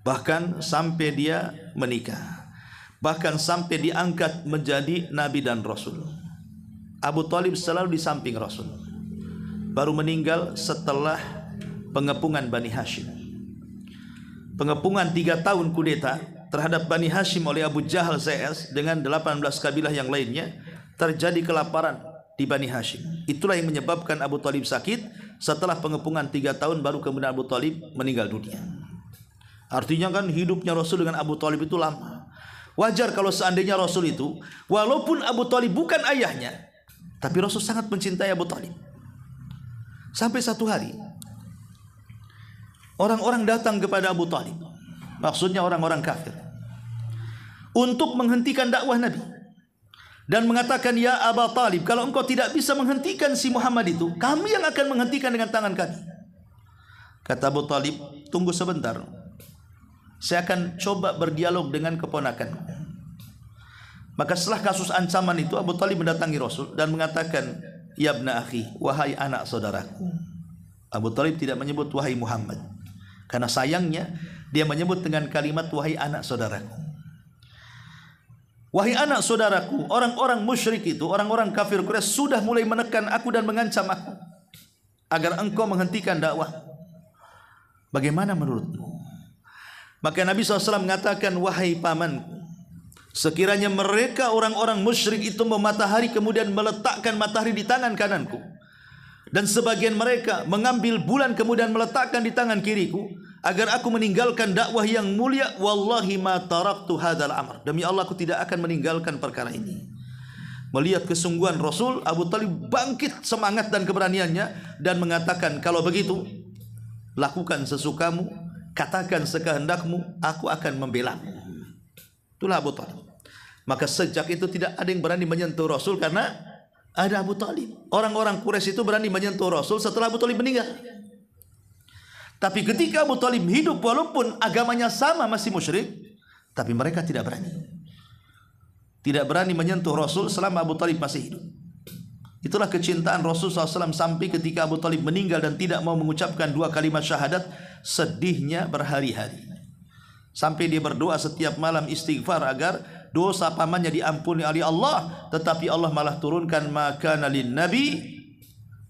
Bahkan sampai dia menikah. Bahkan sampai diangkat menjadi Nabi dan Rasul. Abu Talib selalu di samping Rasul. Baru meninggal setelah pengepungan Bani Hashim. Pengepungan 3 tahun kudeta terhadap Bani Hashim oleh Abu Jahal CS dengan 18 kabilah yang lainnya, terjadi kelaparan di Bani Hashim. Itulah yang menyebabkan Abu Talib sakit. Setelah pengepungan 3 tahun baru kemudian Abu Talib meninggal dunia. Artinya kan hidupnya Rasul dengan Abu Talib itu lama. Wajar kalau seandainya Rasul itu, walaupun Abu Talib bukan ayahnya, tapi Rasul sangat mencintai Abu Talib. Sampai satu hari orang-orang datang kepada Abu Talib, maksudnya orang-orang kafir, untuk menghentikan dakwah Nabi dan mengatakan, ya Abu Talib, kalau engkau tidak bisa menghentikan si Muhammad itu, kami yang akan menghentikan dengan tangan kami. Kata Abu Talib, tunggu sebentar, saya akan coba berdialog dengan keponakan. Maka setelah kasus ancaman itu, Abu Talib mendatangi Rasul dan mengatakan, ya ibna akhi, wahai anak saudaraku. Abu Talib tidak menyebut wahai Muhammad, karena sayangnya dia menyebut dengan kalimat wahai anak saudaraku. Wahai anak saudaraku, orang-orang musyrik itu, orang-orang kafir Quraisy sudah mulai menekan aku dan mengancam aku agar engkau menghentikan dakwah. Bagaimana menurutmu? Maka Nabi SAW mengatakan, wahai pamanku, sekiranya mereka orang-orang musyrik itu mematahari kemudian meletakkan matahari di tangan kananku, dan sebagian mereka mengambil bulan kemudian meletakkan di tangan kiriku, agar aku meninggalkan dakwah yang mulia, wallahi ma taraktu hadzal amr, demi Allah aku tidak akan meninggalkan perkara ini. Melihat kesungguhan Rasul, Abu Talib bangkit semangat dan keberaniannya dan mengatakan, kalau begitu lakukan sesukamu, katakan sekehendakmu, aku akan membelamu. Itulah Abu Talib. Maka sejak itu tidak ada yang berani menyentuh Rasul karena ada Abu Talib. Orang-orang Quraisy itu berani menyentuh Rasul setelah Abu Talib meninggal. Tapi ketika Abu Talib hidup, walaupun agamanya sama, masih musyrik, tapi mereka tidak berani. Tidak berani menyentuh Rasul selama Abu Talib masih hidup. Itulah kecintaan Rasulullah SAW sampai ketika Abu Talib meninggal dan tidak mau mengucapkan 2 kalimat syahadat, sedihnya berhari-hari. Sampai dia berdoa setiap malam istighfar agar dosa pamannya diampuni oleh Allah, tetapi Allah malah turunkan maka nalin nabi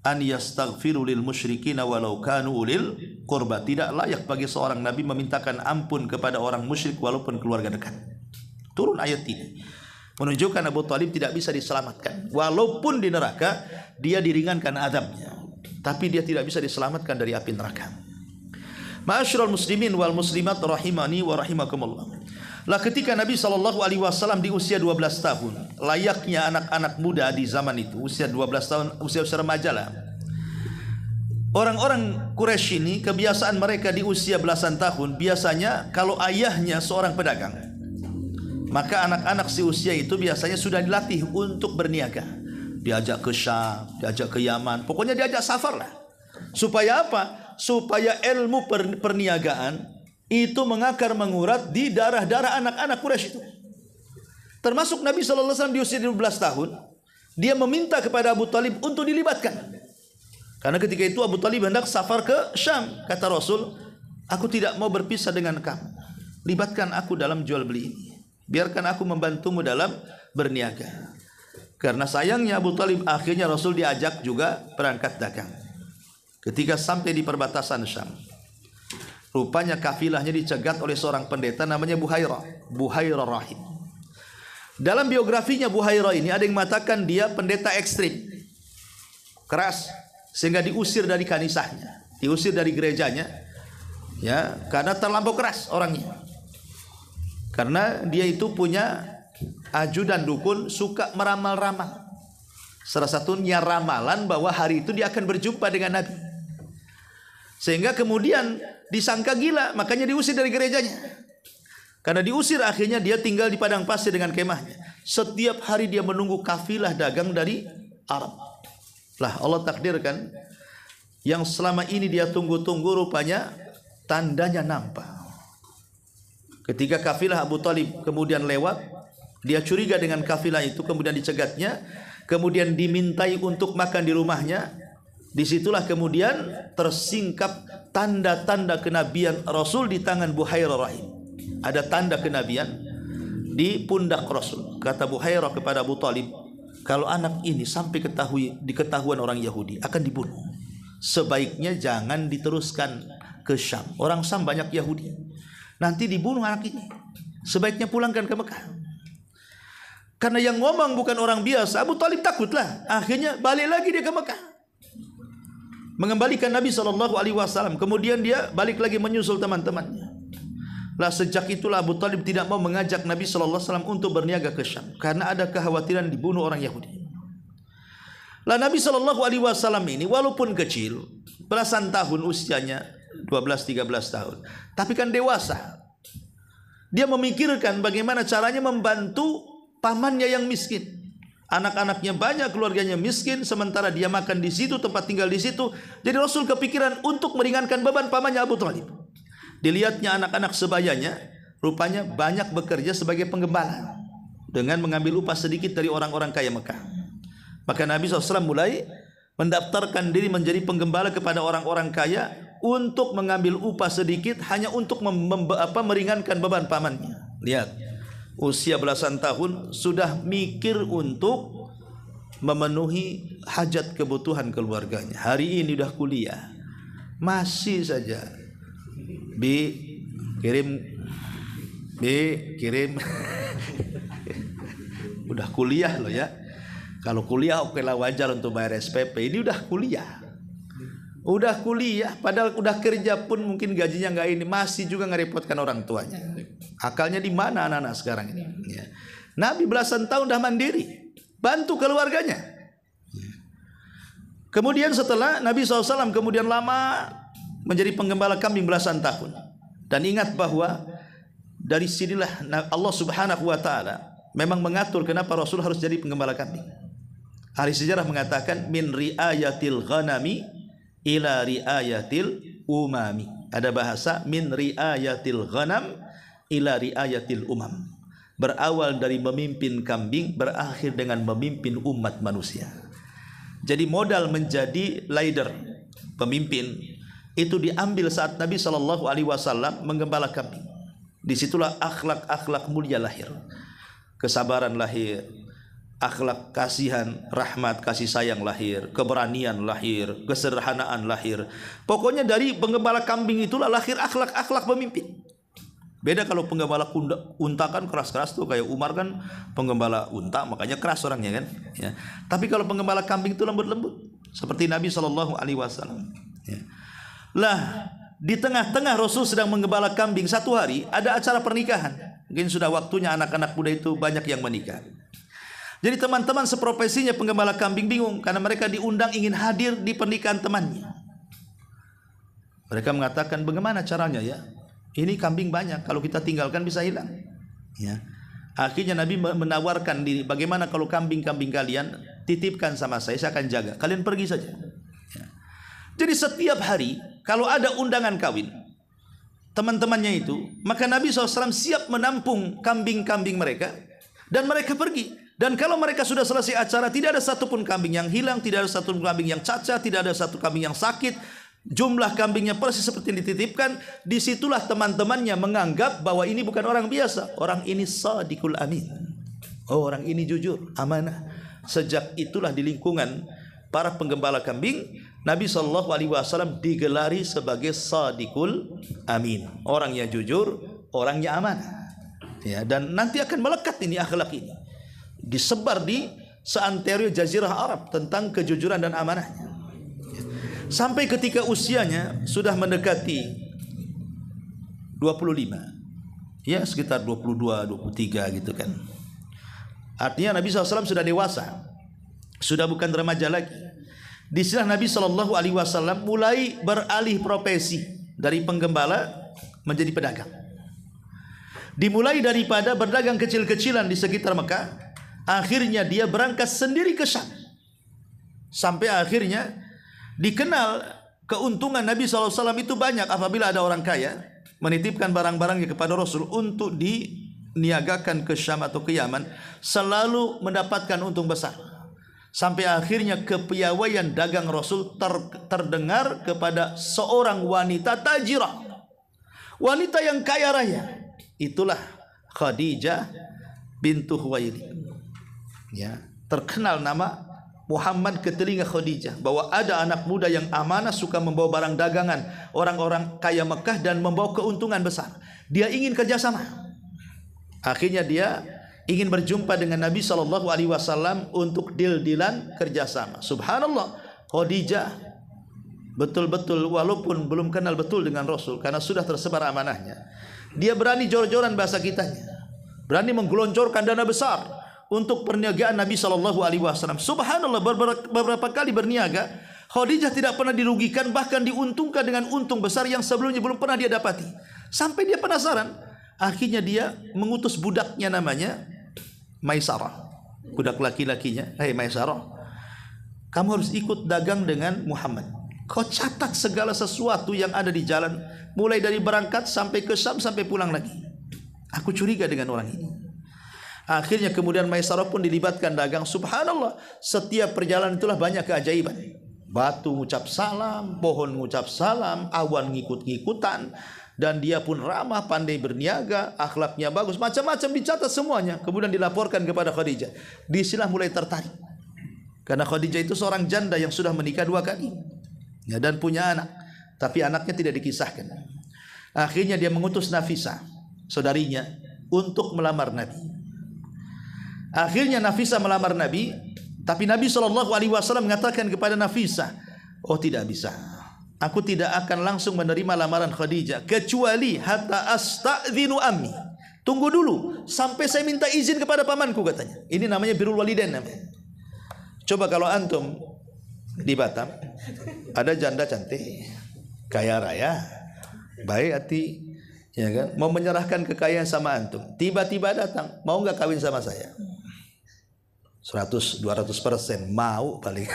an yastaghfiru lil musyrikin walau kanu ulil qurba. Tidak layak bagi seorang nabi memintakan ampun kepada orang musyrik walaupun keluarga dekat. Turun ayat ini menunjukkan Abu Talib tidak bisa diselamatkan. Walaupun di neraka dia diringankan azabnya, tapi dia tidak bisa diselamatkan dari api neraka. Ma'asyiral muslimin wal muslimat rahimani wa rahimakumullah. Lah ketika Nabi SAW di usia 12 tahun, layaknya anak-anak muda di zaman itu, usia 12 tahun, usia remaja lah. Orang-orang Quraisy ini kebiasaan mereka di usia belasan tahun biasanya kalau ayahnya seorang pedagang, maka anak-anak seusia itu biasanya sudah dilatih untuk berniaga. Diajak ke Syam, diajak ke Yaman, pokoknya diajak safar lah. Supaya apa? Supaya ilmu perniagaan itu mengakar mengurat di darah-darah anak-anak Quraisy itu. Termasuk Nabi SAW di usia 12 tahun, dia meminta kepada Abu Talib untuk dilibatkan. Karena ketika itu Abu Talib hendak safar ke Syam. Kata Rasul, aku tidak mau berpisah dengan kamu. Libatkan aku dalam jual beli ini. Biarkan aku membantumu dalam berniaga. Karena sayangnya Abu Talib, akhirnya Rasul diajak juga berangkat dagang. Ketika sampai di perbatasan Syam, rupanya kafilahnya dicegat oleh seorang pendeta namanya Buhairah Rahim. Dalam biografinya Buhairah ini ada yang mengatakan dia pendeta ekstrim, keras, sehingga diusir dari kanisahnya, diusir dari gerejanya, ya, karena terlampau keras orangnya. Karena dia itu punya ajudan dukun suka meramal-ramal. Salah satunya ramalan bahwa hari itu dia akan berjumpa dengan Nabi. Sehingga kemudian disangka gila, makanya diusir dari gerejanya. Karena diusir, akhirnya dia tinggal di padang pasir dengan kemahnya. Setiap hari dia menunggu kafilah dagang dari Arab. Lah Allah takdirkan yang selama ini dia tunggu-tunggu, rupanya tandanya nampak. Ketika kafilah Abu Talib kemudian lewat, dia curiga dengan kafilah itu, kemudian dicegatnya, kemudian dimintai untuk makan di rumahnya. Disitulah kemudian tersingkap tanda-tanda kenabian Rasul di tangan Buhairah Rahim. Ada tanda kenabian di pundak Rasul. Kata Buhairah kepada Abu Talib, kalau anak ini sampai diketahuan orang Yahudi akan dibunuh. Sebaiknya jangan diteruskan ke Syam. Orang Syam banyak Yahudi. Nanti dibunuh anak ini. Sebaiknya pulangkan ke Mekah. Karena yang ngomong bukan orang biasa, Abu Talib takutlah. Akhirnya balik lagi dia ke Mekah, mengembalikan Nabi SAW. Kemudian dia balik lagi menyusul teman-temannya. Lah sejak itulah Abu Talib tidak mau mengajak Nabi SAW untuk berniaga ke Syam, karena ada kekhawatiran dibunuh orang Yahudi. Lah Nabi SAW ini walaupun kecil, belasan tahun usianya, 12-13 tahun, tapi kan dewasa. Dia memikirkan bagaimana caranya membantu pamannya yang miskin. Anak-anaknya banyak, keluarganya miskin, sementara dia makan di situ, tempat tinggal di situ. Jadi Rasul kepikiran untuk meringankan beban pamannya Abu Talib. Dilihatnya anak-anak sebayanya, rupanya banyak bekerja sebagai penggembala dengan mengambil upah sedikit dari orang-orang kaya Mekah. Maka Nabi SAW mulai mendaftarkan diri menjadi penggembala kepada orang-orang kaya untuk mengambil upah sedikit hanya untuk meringankan beban pamannya. Lihat, usia belasan tahun sudah mikir untuk memenuhi hajat kebutuhan keluarganya. Hari ini udah kuliah, masih saja kirim udah kuliah loh ya. Kalau kuliah oke lah, wajar untuk bayar SPP. Ini udah kuliah, padahal udah kerja pun mungkin gajinya nggak ini, masih juga ngerepotkan orang tuanya. Akalnya di mana anak-anak sekarang ini? Ya. Nabi belasan tahun dah mandiri, bantu keluarganya. Kemudian setelah Nabi SAW kemudian lama menjadi penggembala kambing belasan tahun. Dan ingat bahwa dari sinilah Allah Subhanahu wa Ta'ala memang mengatur kenapa Rasul harus jadi penggembala kambing. Ahli sejarah mengatakan min riayatil ghanami ila riayatil umami. Ada bahasa min riayatil ghanam ila riayatil umam. Berawal dari memimpin kambing, berakhir dengan memimpin umat manusia. Jadi modal menjadi leader, pemimpin, itu diambil saat Nabi SAW menggembala kambing. Disitulah akhlak-akhlak mulia lahir, kesabaran lahir, akhlak kasihan, rahmat, kasih sayang lahir, keberanian lahir, kesederhanaan lahir. Pokoknya dari penggembala kambing itulah lahir akhlak-akhlak pemimpin. Beda kalau penggembala unta kan keras-keras tuh, kayak Umar kan penggembala unta makanya keras orangnya kan. Ya. Tapi kalau penggembala kambing itu lembut-lembut seperti Nabi SAW. Ya. Lah di tengah-tengah Rasul sedang menggembala kambing, satu hari ada acara pernikahan. Mungkin sudah waktunya anak-anak muda itu banyak yang menikah. Jadi teman-teman seprofesinya penggembala kambing bingung karena mereka diundang ingin hadir di pernikahan temannya. Mereka mengatakan, bagaimana caranya ya? Ini kambing banyak, kalau kita tinggalkan bisa hilang. Ya. Akhirnya Nabi menawarkan diri, bagaimana kalau kambing-kambing kalian titipkan sama saya akan jaga. Kalian pergi saja. Ya. Jadi setiap hari kalau ada undangan kawin teman-temannya itu, maka Nabi SAW siap menampung kambing-kambing mereka dan mereka pergi. Dan kalau mereka sudah selesai acara, tidak ada satupun kambing yang hilang, tidak ada satupun kambing yang cacat, tidak ada satu kambing yang sakit. Jumlah kambingnya persis seperti yang dititipkan. Disitulah teman-temannya menganggap bahwa ini bukan orang biasa, orang ini sadiqul amin. Oh, orang ini jujur, amanah. Sejak itulah di lingkungan para penggembala kambing, Nabi SAW digelari sebagai sadiqul amin, orang yang jujur, orangnya amanah. Ya, dan nanti akan melekat ini akhlak ini, disebar di seantero jazirah Arab tentang kejujuran dan amanahnya. Sampai ketika usianya sudah mendekati 25, ya sekitar 22, 23 gitu kan. Artinya Nabi SAW sudah dewasa, sudah bukan remaja lagi. Di sini Nabi SAW mulai beralih profesi dari penggembala menjadi pedagang. Dimulai daripada berdagang kecil-kecilan di sekitar Mekah, akhirnya dia berangkat sendiri ke Syam. Sampai akhirnya dikenal keuntungan Nabi SAW itu banyak apabila ada orang kaya menitipkan barang-barangnya kepada Rasul untuk diniagakan ke Syam atau ke Yaman, selalu mendapatkan untung besar. Sampai akhirnya kepiawaian dagang Rasul terdengar kepada seorang wanita tajirah, wanita yang kaya raya. Itulah Khadijah bintu Khuwailid. Ya, terkenal nama Muhammad ke telinga Khadijah bahwa ada anak muda yang amanah, suka membawa barang dagangan orang-orang kaya Mekah dan membawa keuntungan besar. Dia ingin kerjasama. Akhirnya dia ingin berjumpa dengan Nabi SAW untuk deal-dealan kerjasama. Subhanallah, Khadijah betul-betul walaupun belum kenal betul dengan Rasul karena sudah tersebar amanahnya, dia berani jor-joran bahasa kitanya, berani menggelontorkan dana besar untuk perniagaan Nabi SAW. Subhanallah, beberapa kali berniaga, Khadijah tidak pernah dirugikan, bahkan diuntungkan dengan untung besar yang sebelumnya belum pernah dia dapati. Sampai dia penasaran, akhirnya dia mengutus budaknya namanya Maisarah, budak laki-lakinya. Hei Maisarah, kamu harus ikut dagang dengan Muhammad. Kau catat segala sesuatu yang ada di jalan, mulai dari berangkat sampai ke Syam sampai pulang lagi. Aku curiga dengan orang ini. Akhirnya kemudian Maisarah pun dilibatkan dagang. Subhanallah, setiap perjalanan itulah banyak keajaiban. Batu ngucap salam, pohon ngucap salam, awan ngikut-ngikutan, dan dia pun ramah, pandai berniaga, akhlaknya bagus, macam-macam dicatat semuanya. Kemudian dilaporkan kepada Khadijah. Disinilah mulai tertarik, karena Khadijah itu seorang janda yang sudah menikah 2 kali, ya, dan punya anak, tapi anaknya tidak dikisahkan. Akhirnya dia mengutus Nafisah, saudarinya, untuk melamar Nabi. Akhirnya Nafisah melamar Nabi, tapi Nabi SAW mengatakan kepada Nafisah, oh tidak bisa, aku tidak akan langsung menerima lamaran Khadijah kecuali hatta asta'dzinu ammi. Tunggu dulu sampai saya minta izin kepada pamanku, katanya. Ini namanya birrul walidain namanya. Coba kalau antum di Batam ada janda cantik, kaya raya, baik hati, ya kan, mau menyerahkan kekayaan sama antum, tiba-tiba datang, mau nggak kawin sama saya? 100-200% mau paling.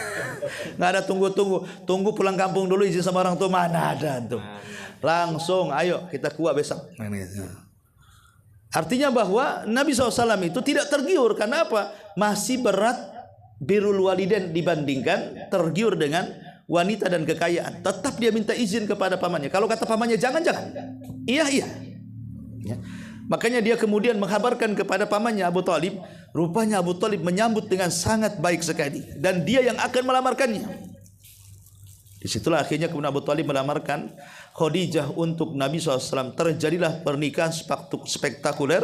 Nggak ada tunggu pulang kampung dulu izin sama orang tua, mana ada antum. Langsung ayo kita kuah besok. Artinya bahwa Nabi SAW itu tidak tergiur. Karena apa? Masih berat birrul walidain dibandingkan tergiur dengan wanita dan kekayaan. Tetap dia minta izin kepada pamannya. Kalau kata pamannya jangan, iya. Ya. Makanya dia kemudian menghabarkan kepada pamannya Abu Talib. Rupanya Abu Talib menyambut dengan sangat baik sekali, dan dia yang akan melamarkannya. Disitulah akhirnya kemudian Abu Talib melamarkan Khadijah untuk Nabi SAW. Terjadilah pernikahan spektakuler,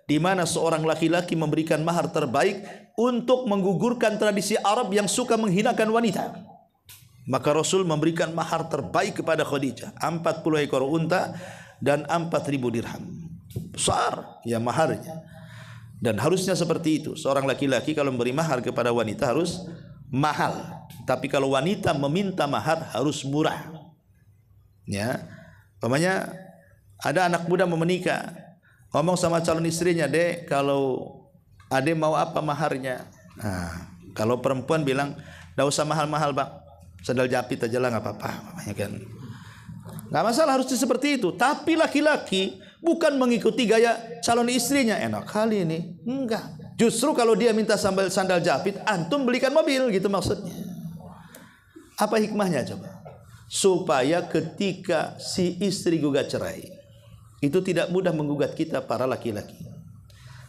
di mana seorang laki-laki memberikan mahar terbaik untuk menggugurkan tradisi Arab yang suka menghinakan wanita. Maka Rasul memberikan mahar terbaik kepada Khadijah, 40 ekor unta dan 4.000 dirham. Besar ya maharnya. Dan harusnya seperti itu. Seorang laki-laki kalau memberi mahar kepada wanita harus mahal. Tapi kalau wanita meminta mahar harus murah. Ya. Umpamanya ada anak muda mau menikah, ngomong sama calon istrinya, "Dek, kalau Ade mau apa maharnya?" Nah, kalau perempuan bilang, "Enggak usah mahal-mahal, Bang. Sandal jepit aja lah, enggak apa-apa." Namanya kan. Enggak masalah, harusnya seperti itu. Tapi laki-laki bukan mengikuti gaya calon istrinya. Enak kali ini. Enggak. Justru kalau dia minta sandal jepit, antum belikan mobil, gitu maksudnya. Apa hikmahnya coba? Supaya ketika si istri gugat cerai, itu tidak mudah menggugat kita para laki-laki.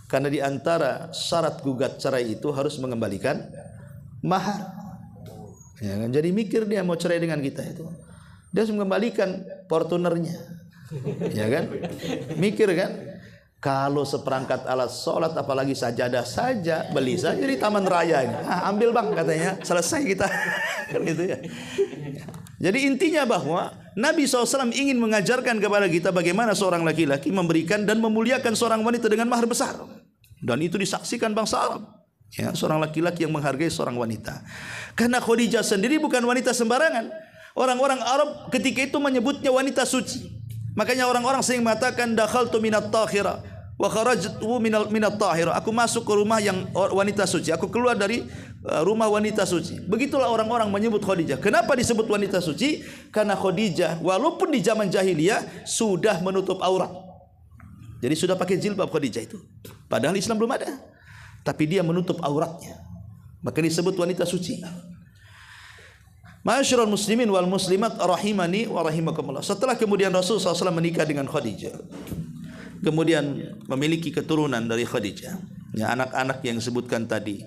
Karena di antara syarat gugat cerai itu harus mengembalikan mahar. Ya kan? Jadi mikir dia mau cerai dengan kita itu. Dia harus mengembalikan Fortunernya. Ya kan? Mikir kan? Kalau seperangkat alat sholat, apalagi sajadah saja, beli saja di taman raya ini. Ambil Bang katanya, selesai kita. Kan gitu ya. Jadi intinya bahwa Nabi SAW ingin mengajarkan kepada kita bagaimana seorang laki-laki memberikan dan memuliakan seorang wanita dengan mahar besar. Dan itu disaksikan bangsa Arab. Ya, seorang laki-laki yang menghargai seorang wanita. Karena Khadijah sendiri bukan wanita sembarangan. Orang-orang Arab ketika itu menyebutnya wanita suci. Makanya orang-orang sering mengatakan dakhaltu minat tahira wa kharajtu minat tahira. Aku masuk ke rumah yang wanita suci, aku keluar dari rumah wanita suci. Begitulah orang-orang menyebut Khadijah. Kenapa disebut wanita suci? Karena Khadijah walaupun di zaman jahiliyah sudah menutup aurat. Jadi sudah pakai jilbab Khadijah itu. Padahal Islam belum ada. Tapi dia menutup auratnya. Maka disebut wanita suci. Ma'asyiral muslimin wal muslimat rahimani wa rahimakumullah. Setelah kemudian Rasul SAW menikah dengan Khadijah, kemudian memiliki keturunan dari Khadijah, ya, anak-anak yang disebutkan tadi,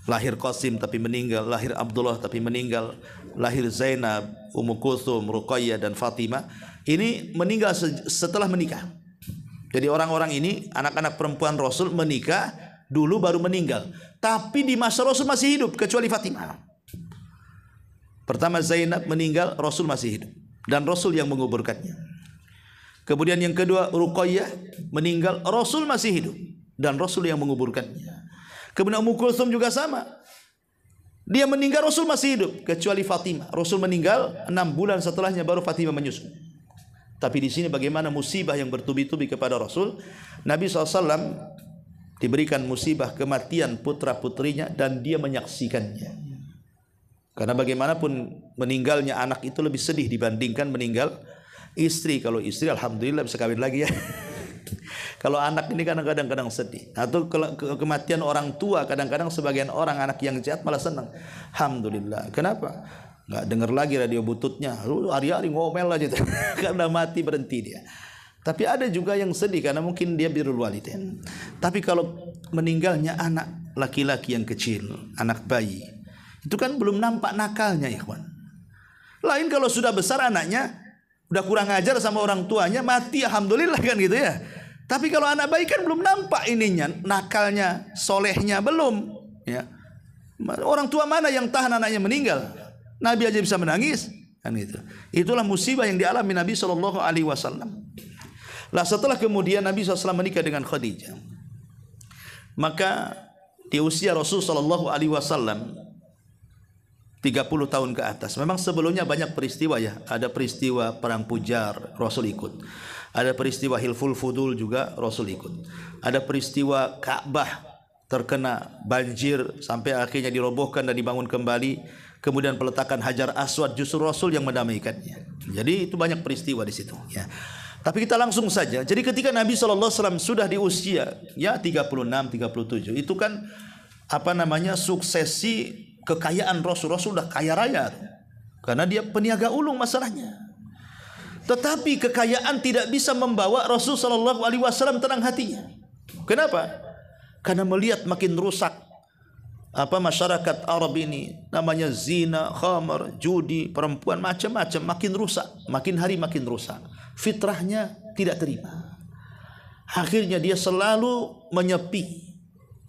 lahir Qasim tapi meninggal, lahir Abdullah tapi meninggal, lahir Zainab, Ummu Kulthum, Ruqayyah dan Fatimah. Ini meninggal setelah menikah. Jadi orang-orang ini anak-anak perempuan Rasul menikah dulu baru meninggal. Tapi di masa Rasul masih hidup kecuali Fatimah. Pertama Zainab meninggal, Rasul masih hidup dan Rasul yang menguburkannya. Kemudian yang kedua Ruqayyah meninggal, Rasul masih hidup dan Rasul yang menguburkannya. Kemudian Ummu Kulthum juga sama. Dia meninggal, Rasul masih hidup kecuali Fatimah. Rasul meninggal 6 bulan setelahnya baru Fatimah menyusul. Tapi di sini bagaimana musibah yang bertubi-tubi kepada Rasul. Nabi SAW diberikan musibah kematian putra-putrinya dan dia menyaksikannya. Karena bagaimanapun meninggalnya anak itu lebih sedih dibandingkan meninggal istri. Kalau istri alhamdulillah bisa kawin lagi ya. Kalau anak ini kadang-kadang sedih. Atau kematian orang tua kadang-kadang sebagian orang anak yang jahat malah senang. Alhamdulillah. Kenapa? Nggak dengar lagi radio bututnya. Lu hari-hari ngomel aja. Karena mati berhenti dia. Tapi ada juga yang sedih karena mungkin dia birrul walidain. Tapi kalau meninggalnya anak laki-laki yang kecil, anak bayi, itu kan belum nampak nakalnya, ikhwan. Lain kalau sudah besar anaknya, udah kurang ajar sama orang tuanya, mati alhamdulillah kan gitu ya. Tapi kalau anak bayi kan belum nampak ininya, nakalnya, solehnya belum. Ya. Orang tua mana yang tahan anaknya meninggal? Nabi aja bisa menangis, kan gitu. Itulah musibah yang dialami Nabi SAW. Lah setelah kemudian Nabi SAW menikah dengan Khadijah, maka di usia Rasul SAW 30 tahun ke atas. Memang sebelumnya banyak peristiwa ya. Ada peristiwa perang Pujar, Rasul ikut. Ada peristiwa Hilful Fudul juga Rasul ikut. Ada peristiwa Ka'bah terkena banjir sampai akhirnya dirobohkan dan dibangun kembali. Kemudian peletakan Hajar Aswad justru Rasul yang mendamaikannya. Jadi itu banyak peristiwa di situ ya. Tapi kita langsung saja. Jadi ketika Nabi SAW sudah di usia ya 36, 37, itu kan suksesi kekayaan Rasul. Rasul sudah kaya raya karena dia peniaga ulung masalahnya. Tetapi kekayaan tidak bisa membawa Rasul sallallahu alaihi wasallam tenang hatinya. Kenapa? Karena melihat makin rusak masyarakat Arab ini, namanya zina, khamar, judi, perempuan macam-macam, makin rusak, makin hari makin rusak. Fitrahnya tidak terima. Akhirnya dia selalu menyepi.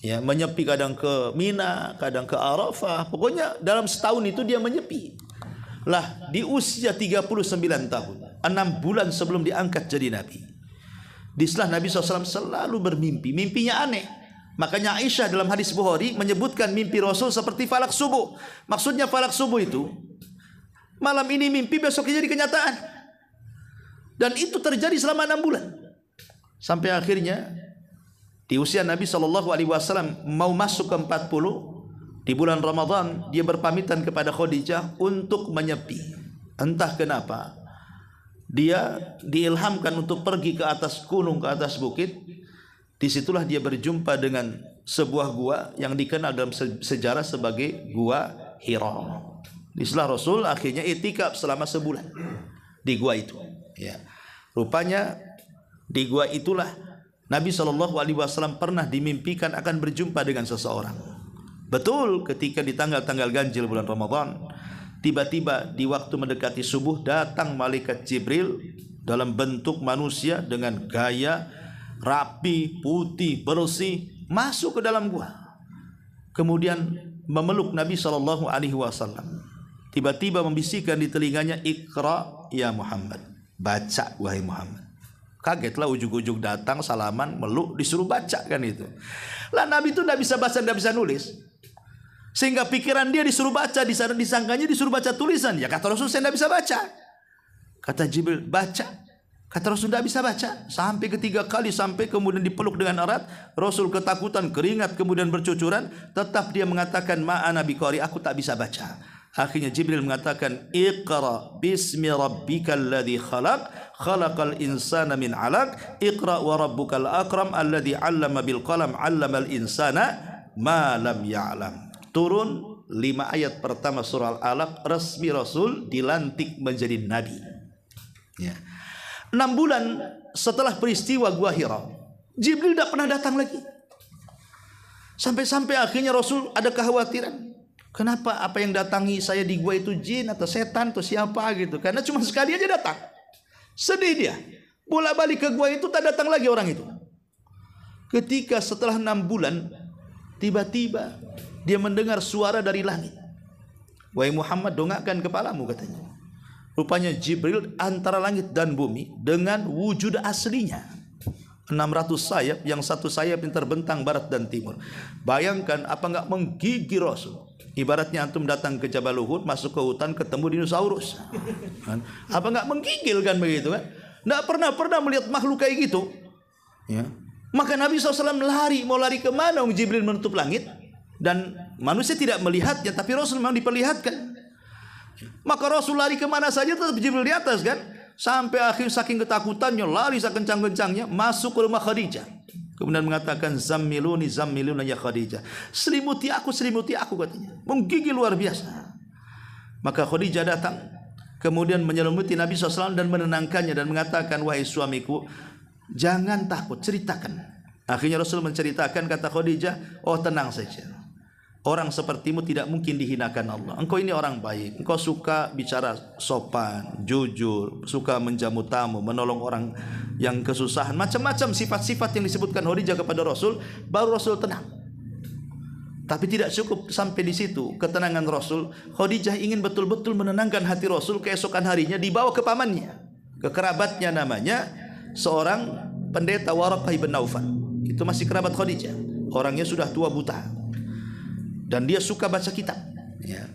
Ya, menyepi kadang ke Mina, kadang ke Arafah. Pokoknya dalam setahun itu dia menyepi. Lah, di usia 39 tahun, 6 bulan sebelum diangkat jadi Nabi. Di setelah Nabi SAW selalu bermimpi. Mimpinya aneh. Makanya Aisyah dalam hadis Bukhari menyebutkan mimpi Rasul seperti falak subuh. Maksudnya falak subuh itu, malam ini mimpi, besoknya jadi kenyataan. Dan itu terjadi selama 6 bulan. Sampai akhirnya di usia Nabi SAW mau masuk ke 40, di bulan Ramadan dia berpamitan kepada Khadijah untuk menyepi. Entah kenapa dia diilhamkan untuk pergi ke atas gunung, ke atas bukit. Disitulah dia berjumpa dengan sebuah gua yang dikenal dalam sejarah sebagai Gua Hira. Disitulah Rasul akhirnya itikaf selama sebulan di gua itu. Ya. Rupanya di gua itulah Nabi SAW pernah dimimpikan akan berjumpa dengan seseorang. Betul, ketika di tanggal-tanggal ganjil bulan Ramadan, tiba-tiba di waktu mendekati subuh datang malaikat Jibril dalam bentuk manusia dengan gaya rapi, putih, bersih, masuk ke dalam gua. Kemudian memeluk Nabi SAW. Tiba-tiba membisikkan di telinganya, "Iqra ya Muhammad." Baca wahai Muhammad. Kagetlah, ujug-ujug datang salaman, meluk, disuruh baca kan itu. Lah Nabi itu tidak bisa baca, tidak bisa nulis. Sehingga pikiran dia disuruh baca, di sana disangkanya disuruh baca tulisan. Ya kata Rasul, saya tidak bisa baca. Kata Jibril, baca. Kata Rasul, tidak bisa baca. Sampai ketiga kali, sampai kemudian dipeluk dengan erat. Rasul ketakutan, keringat kemudian bercucuran. Tetap dia mengatakan, ma'ana biqari, aku tak bisa baca. Akhirnya Jibril mengatakan, Iqra bismi rabbikal ladzi khalaq, khalaqal insana min 'alaq, Iqra wa rabbukal akram alladzi 'allama bil qalam, 'allamal insana ma lam ya'lam. Turun 5 ayat pertama surah Al-Alaq, resmi Rasul dilantik menjadi nabi. Ya. 6 bulan setelah peristiwa Gua Hira, Jibril tidak pernah datang lagi. Sampai-sampai akhirnya Rasul ada kekhawatiran. Kenapa apa yang datangi saya di gua itu jin atau setan atau siapa gitu? Karena cuma sekali aja datang. Sedih dia. Bolak-balik ke gua itu tak datang lagi orang itu. Ketika setelah 6 bulan, tiba-tiba dia mendengar suara dari langit. Wahai Muhammad, dongakkan kepalamu, katanya. Rupanya Jibril antara langit dan bumi dengan wujud aslinya. 600 sayap, yang satu sayap yang terbentang barat dan timur. Bayangkan apa enggak menggigil Rasul. Ibaratnya antum datang ke Jabal Uhud, masuk ke hutan, ketemu dinosaurus. Apa enggak menggigil kan begitu kan? Enggak pernah melihat makhluk kayak gitu. Ya. Maka Nabi SAW lari, mau lari kemana? Jibril menutup langit dan manusia tidak melihatnya, tapi Rasul memang diperlihatkan. Maka Rasul lari kemana saja tetap Jibril di atas kan? Sampai akhir saking ketakutannya lari sekencang-kencangnya masuk ke rumah Khadijah. Kemudian mengatakan, zammiluni ya Khadijah, selimuti aku katanya. Menggigil luar biasa. Maka Khadijah datang, kemudian menyelimuti Nabi SAW dan menenangkannya dan mengatakan, wahai suamiku, jangan takut, ceritakan. Akhirnya Rasul menceritakan, kata Khadijah, oh tenang saja. Orang sepertimu tidak mungkin dihinakan Allah. Engkau ini orang baik. Engkau suka bicara sopan, jujur, suka menjamu tamu, menolong orang yang kesusahan. Macam-macam sifat-sifat yang disebutkan Khadijah kepada Rasul. Baru Rasul tenang. Tapi tidak cukup sampai di situ ketenangan Rasul. Khadijah ingin betul-betul menenangkan hati Rasul. Keesokan harinya dibawa ke pamannya, ke kerabatnya, namanya seorang pendeta Waraqah ibn Naufal. Itu masih kerabat Khadijah. Orangnya sudah tua buta. Dan dia suka baca kitab. Ya.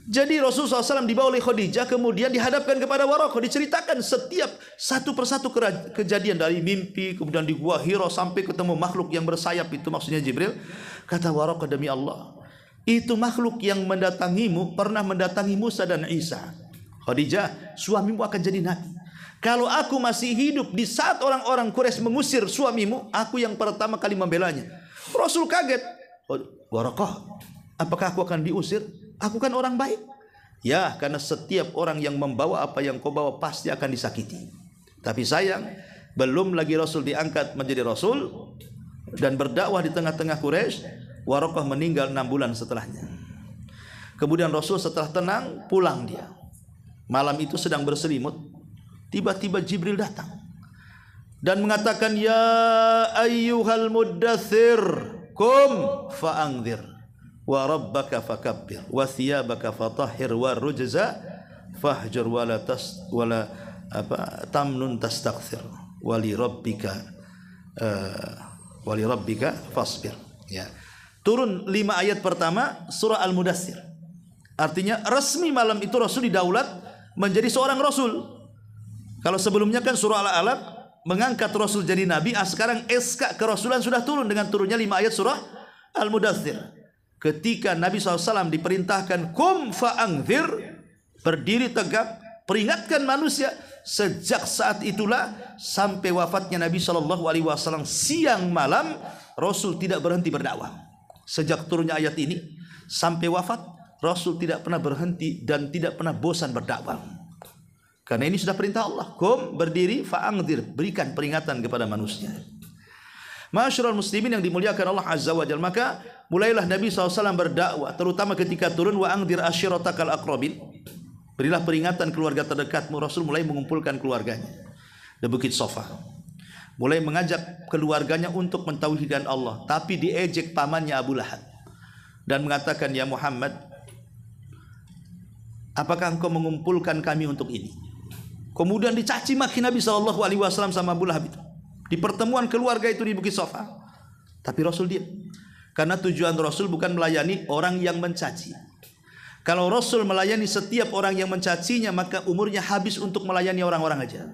Jadi Rasulullah SAW dibawa oleh Khadijah, kemudian dihadapkan kepada Waraqah, diceritakan setiap satu persatu kejadian dari mimpi, kemudian di Gua Hira sampai ketemu makhluk yang bersayap, itu maksudnya Jibril. Kata Waraqah, demi Allah, itu makhluk yang mendatangimu pernah mendatangi Musa dan Isa. Khadijah, suamimu akan jadi nabi. Kalau aku masih hidup di saat orang-orang Quraisy mengusir suamimu, aku yang pertama kali membelanya. Rasul kaget. Waraqah, apakah aku akan diusir? Aku kan orang baik. Ya, karena setiap orang yang membawa apa yang kau bawa pasti akan disakiti. Tapi sayang, belum lagi Rasul diangkat menjadi Rasul dan berdakwah di tengah-tengah Quraisy, Waraqah meninggal 6 bulan setelahnya. Kemudian Rasul setelah tenang pulang dia. Malam itu sedang berselimut, tiba-tiba Jibril datang dan mengatakan, ya ayyuhal muddathir kum fa'angzir wa rabbaka fakabbir wa thiyabaka fatahhir wa rujza fahjur wala tamnun tastakthir wali rabbika fasbir. Ya. Turun 5 ayat pertama surah Al-Mudaththir. Artinya resmi malam itu Rasul didaulat menjadi seorang Rasul. Kalau sebelumnya kan surah Al-Alaq mengangkat Rasul jadi Nabi, sekarang SK kerasulan sudah turun dengan turunnya 5 ayat surah Al-Mudaththir. Ketika Nabi SAW diperintahkan kum fa'angzir, berdiri tegap, peringatkan manusia. Sejak saat itulah sampai wafatnya Nabi SAW siang malam, Rasul tidak berhenti berdakwah. Sejak turunnya ayat ini sampai wafat, Rasul tidak pernah berhenti dan tidak pernah bosan berdakwah. Karena ini sudah perintah Allah. Kum, berdiri, fa'angzir, berikan peringatan kepada manusia. Ma'asyiral muslimin yang dimuliakan Allah Azza wa Jalla, maka mulailah Nabi SAW berdakwah, terutama ketika turun wa angzir ashiratakal aqrabin. Berilah peringatan keluarga terdekatmu. Rasul mulai mengumpulkan keluarganya di Bukit Safa. Mulai mengajak keluarganya untuk mentauhidkan Allah, tapi diejek pamannya Abu Lahab dan mengatakan, ya Muhammad, apakah engkau mengumpulkan kami untuk ini? Kemudian dicaci maki Nabi SAW sama Abu Lahab itu di pertemuan keluarga itu di Bukit Safa. Tapi Rasul diam, karena tujuan Rasul bukan melayani orang yang mencaci. Kalau Rasul melayani setiap orang yang mencacinya, maka umurnya habis untuk melayani orang-orang aja.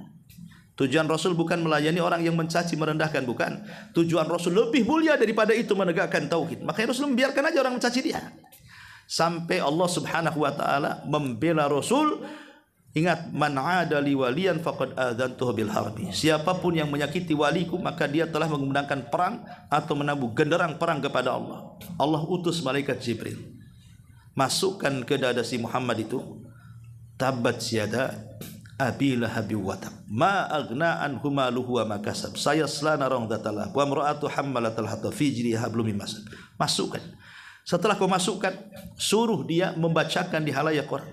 Tujuan Rasul bukan melayani orang yang mencaci, merendahkan, bukan. Tujuan Rasul lebih mulia daripada itu, menegakkan tauhid. Makanya Rasul membiarkan aja orang mencaci dia. Sampai Allah Subhanahu wa taala membela Rasul. Ingat, man 'ada li waliyan faqad adzantuhu bil harbi. Siapapun yang menyakiti waliku, maka dia telah menggunakan perang atau menabuh genderang perang kepada Allah. Allah utus malaikat Jibril, masukkan ke dada si Muhammad itu, tabat syada abi lahabi watab ma aghna anhu maluhu wa makasab sayasla narang datalah wa imra'atu hammalatal hatab fi jiriha hablum min masad. Masukkan. Setelah kau masukkan, suruh dia membacakan di halayak orang.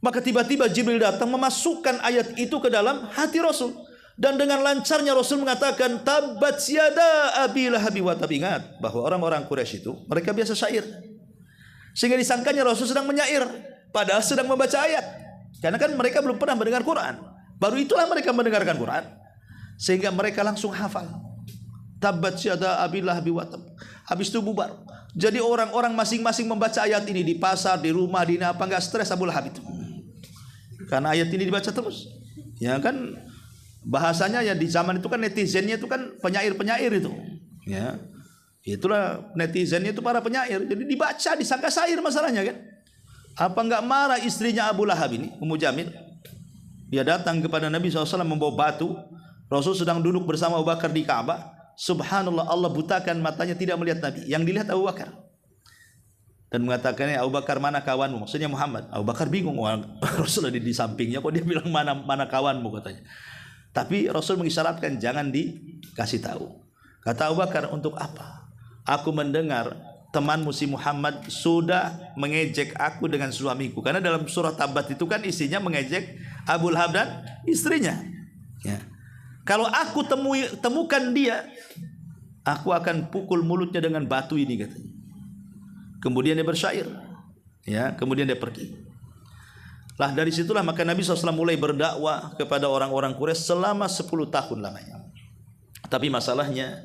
Maka tiba-tiba Jibril datang memasukkan ayat itu ke dalam hati Rasul, dan dengan lancarnya Rasul mengatakan tabat syada abi lahabi watab. Ingat bahwa orang-orang Quraisy itu mereka biasa syair, sehingga disangkanya Rasul sedang menyair, padahal sedang membaca ayat. Karena kan mereka belum pernah mendengar Quran. Baru itulah mereka mendengarkan Quran, sehingga mereka langsung hafal. Tabat syada abi lahabi watab. Habis itu bubar. Jadi orang-orang masing-masing membaca ayat ini di pasar, di rumah, di apa, enggak stres Abu Lahab itu. Karena ayat ini dibaca terus. Ya kan bahasanya ya di zaman itu kan netizennya itu kan penyair-penyair itu. Ya. Itulah netizennya itu para penyair. Jadi dibaca, disangka syair masalahnya kan. Apa enggak marah istrinya Abu Lahab ini, Ummu Jamil? Dia datang kepada Nabi SAW membawa batu. Rasul sedang duduk bersama Abu Bakar di Ka'bah. Subhanallah, Allah butakan matanya, tidak melihat Nabi. Yang dilihat Abu Bakar. Dan mengatakannya, Abu Bakar, mana kawanmu? Maksudnya Muhammad. Abu Bakar bingung. Rasul ada di sampingnya, kok dia bilang mana kawanmu, katanya. Tapi Rasul mengisyaratkan jangan dikasih tahu. Kata Abu Bakar, untuk apa? Aku mendengar temanmu si Muhammad sudah mengejek aku dengan suamiku. Karena dalam surah Tabat itu kan isinya mengejek Abu Lahab dan istrinya. Ya. Kalau aku temukan dia, aku akan pukul mulutnya dengan batu ini, katanya. Kemudian dia bersyair. Ya, kemudian dia pergi. Lah dari situlah maka Nabi SAW mulai berdakwah kepada orang-orang Quraisy selama 10 tahun lamanya. Tapi masalahnya,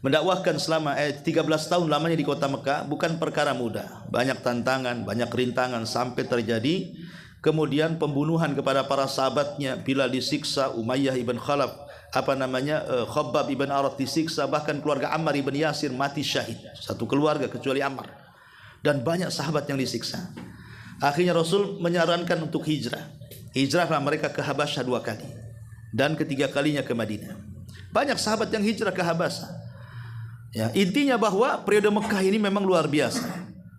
mendakwahkan selama 13 tahun lamanya di kota Mekah bukan perkara mudah. Banyak tantangan, banyak rintangan, sampai terjadi kemudian pembunuhan kepada para sahabatnya. Bilal disiksa, Umayyah ibn Khalaf, Khabbab ibn Arat disiksa, bahkan keluarga Ammar ibn Yasir mati syahid. Satu keluarga kecuali Ammar. Dan banyak sahabat yang disiksa. Akhirnya Rasul menyarankan untuk hijrah. Hijrahlah mereka ke Habasyah 2 kali. Dan ketiga kalinya ke Madinah. Banyak sahabat yang hijrah ke Habasyah. Ya, intinya bahwa periode Mekah ini memang luar biasa.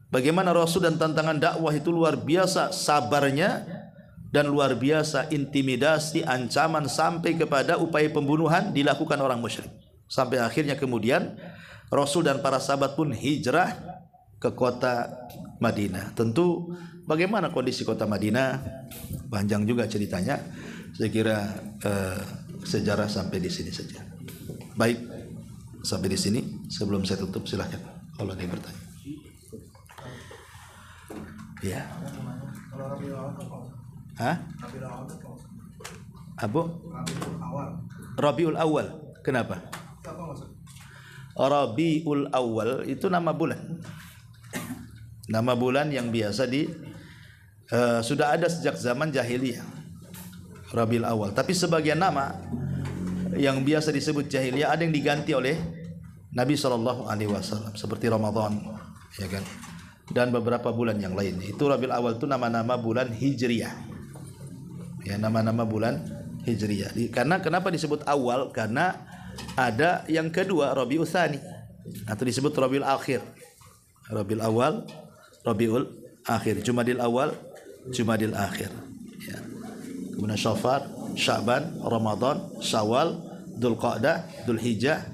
Bagaimana Rasul dan tantangan dakwah itu luar biasa sabarnya dan luar biasa intimidasi, ancaman sampai kepada upaya pembunuhan dilakukan orang musyrik. Sampai akhirnya kemudian Rasul dan para sahabat pun hijrah ke kota Madinah. Tentu bagaimana kondisi kota Madinah panjang juga ceritanya. Saya kira sejarah sampai di sini saja. Baik, sampai di sini. Sebelum saya tutup silahkan kalau ada yang bertanya. Ya. Hah? Abu? Rabiul Awal. Kenapa? Rabiul Awal itu nama bulan. Nama bulan yang biasa sudah ada sejak zaman jahiliyah. Rabiul Awal. Tapi sebagian nama yang biasa disebut jahiliyah ada yang diganti oleh Nabi SAW seperti Ramadan, ya kan? Dan beberapa bulan yang lain. Itu Rabiul Awal itu nama-nama bulan Hijriyah. Ya, nama-nama bulan Hijriyah. Karena kenapa disebut awal? Karena ada yang kedua Rabiul Tsani atau disebut Rabiul Akhir. Rabiul Awal, Rabiul Akhir, Jumadil Awal, Jumadil Akhir. Ya. Kemudian Syafar, Sya'ban, Ramadan, Syawal, Dzulqa'dah, Dzulhijjah,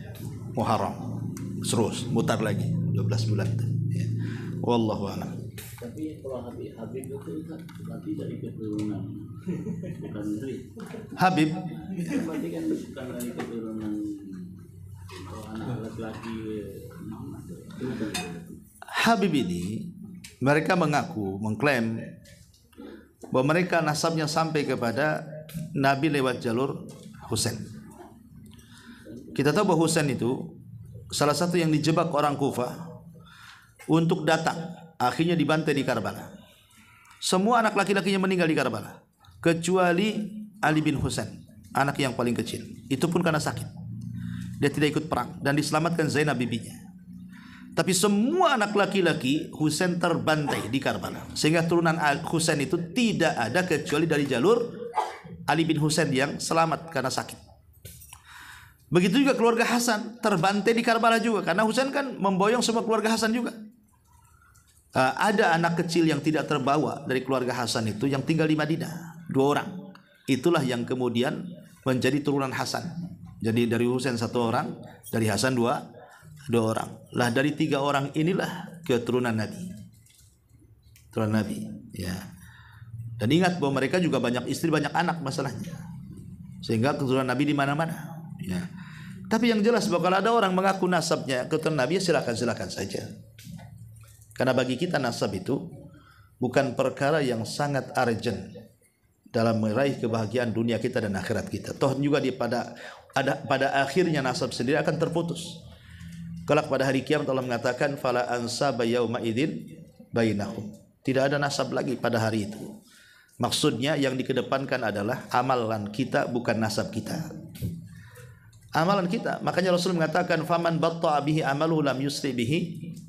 Muharram. Terus mutar lagi 12 bulan. Ya. Wallahu a'lam. Tapi kalau Habib itu berarti dari keturunan bukan dari Habib berarti kan bukan dari keturunan anak laki-laki Habib ini mereka mengklaim bahwa mereka nasabnya sampai kepada Nabi lewat jalur Husain. Kita tahu bahwa Husain itu salah satu yang dijebak orang Kufah untuk datang, akhirnya dibantai di Karbala. Semua anak laki-lakinya meninggal di Karbala kecuali Ali bin Husain, anak yang paling kecil. Itu pun karena sakit. Dia tidak ikut perang dan diselamatkan Zainab bibinya. Tapi semua anak laki-laki Husain terbantai di Karbala. Sehingga turunan Husain itu tidak ada kecuali dari jalur Ali bin Husain yang selamat karena sakit. Begitu juga keluarga Hasan terbantai di Karbala juga karena Husain kan memboyong semua keluarga Hasan juga. Ada anak kecil yang tidak terbawa dari keluarga Hasan itu yang tinggal di Madinah, 2 orang. Itulah yang kemudian menjadi turunan Hasan. Jadi dari Husain 1 orang, dari Hasan 2 orang. Lah dari 3 orang inilah keturunan Nabi. Turunan Nabi, ya. Dan ingat bahwa mereka juga banyak istri, banyak anak masalahnya. Sehingga keturunan Nabi di mana-mana, ya. Tapi yang jelas bahwa kalau ada orang mengaku nasabnya keturunan Nabi, ya silakan saja. Karena bagi kita nasab itu bukan perkara yang sangat urgent dalam meraih kebahagiaan dunia kita dan akhirat kita. Toh juga pada akhirnya nasab sendiri akan terputus. Kelak pada hari kiamat Allah mengatakan fala ansaba yauma idzin bainahum. Tidak ada nasab lagi pada hari itu. Maksudnya yang dikedepankan adalah amalan kita, bukan nasab kita. Amalan kita. Makanya Rasul mengatakan faman batta'a bihi amaluhu lam yusri bihi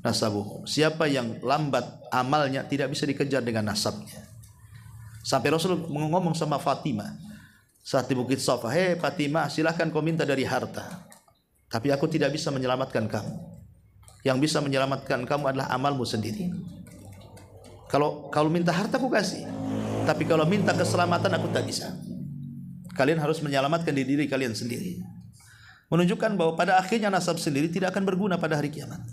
nasabuhu. Siapa yang lambat amalnya tidak bisa dikejar dengan nasabnya. Sampai Rasul ngomong sama Fatimah saat di Bukit Safa, "Hei Fatimah, silahkan kau minta dari harta. Tapi aku tidak bisa menyelamatkan kamu. Yang bisa menyelamatkan kamu adalah amalmu sendiri. Kalau minta harta aku kasih, tapi kalau minta keselamatan aku tak bisa. Kalian harus menyelamatkan diri kalian sendiri." Menunjukkan bahwa pada akhirnya nasab sendiri tidak akan berguna pada hari kiamat.